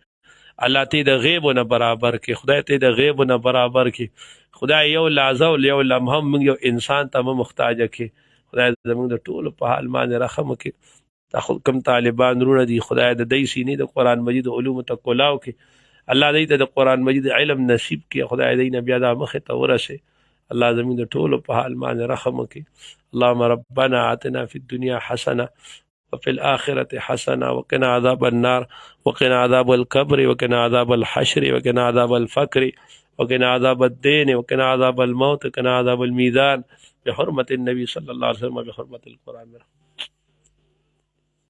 الله ته د غیب نه برابر کې، خدای ته د غیب نه برابر کې. خدای یو لحظه او یو لمحه موږ یو انسان ته محتاج کې. خدای زموږ د ټولو په حال باندې رحم وکړي. دا خود کم طالبان رونه دي، خدای د دې سینې د قرآن مجید علوم ته کولاو کې. الله دې ته د قرآن مجید علم نصیب کړي، خدای دې نه بیا دا مخې ته ورسې. الله زموږ د ټولو په حال باندې رحم وکړي. اللهم ربنا آتنا في الدنيا حسنة وفي الآخرة حسنة وقنا عذاب النار وقنا عذاب القبر وقنا عذاب الحشر وقنا عذاب الفقر وقنا عذاب الدين وقنا عذاب الموت وقنا عذاب الميزان بحرمة النبي صلى الله عليه وسلم بحرمة القرآن.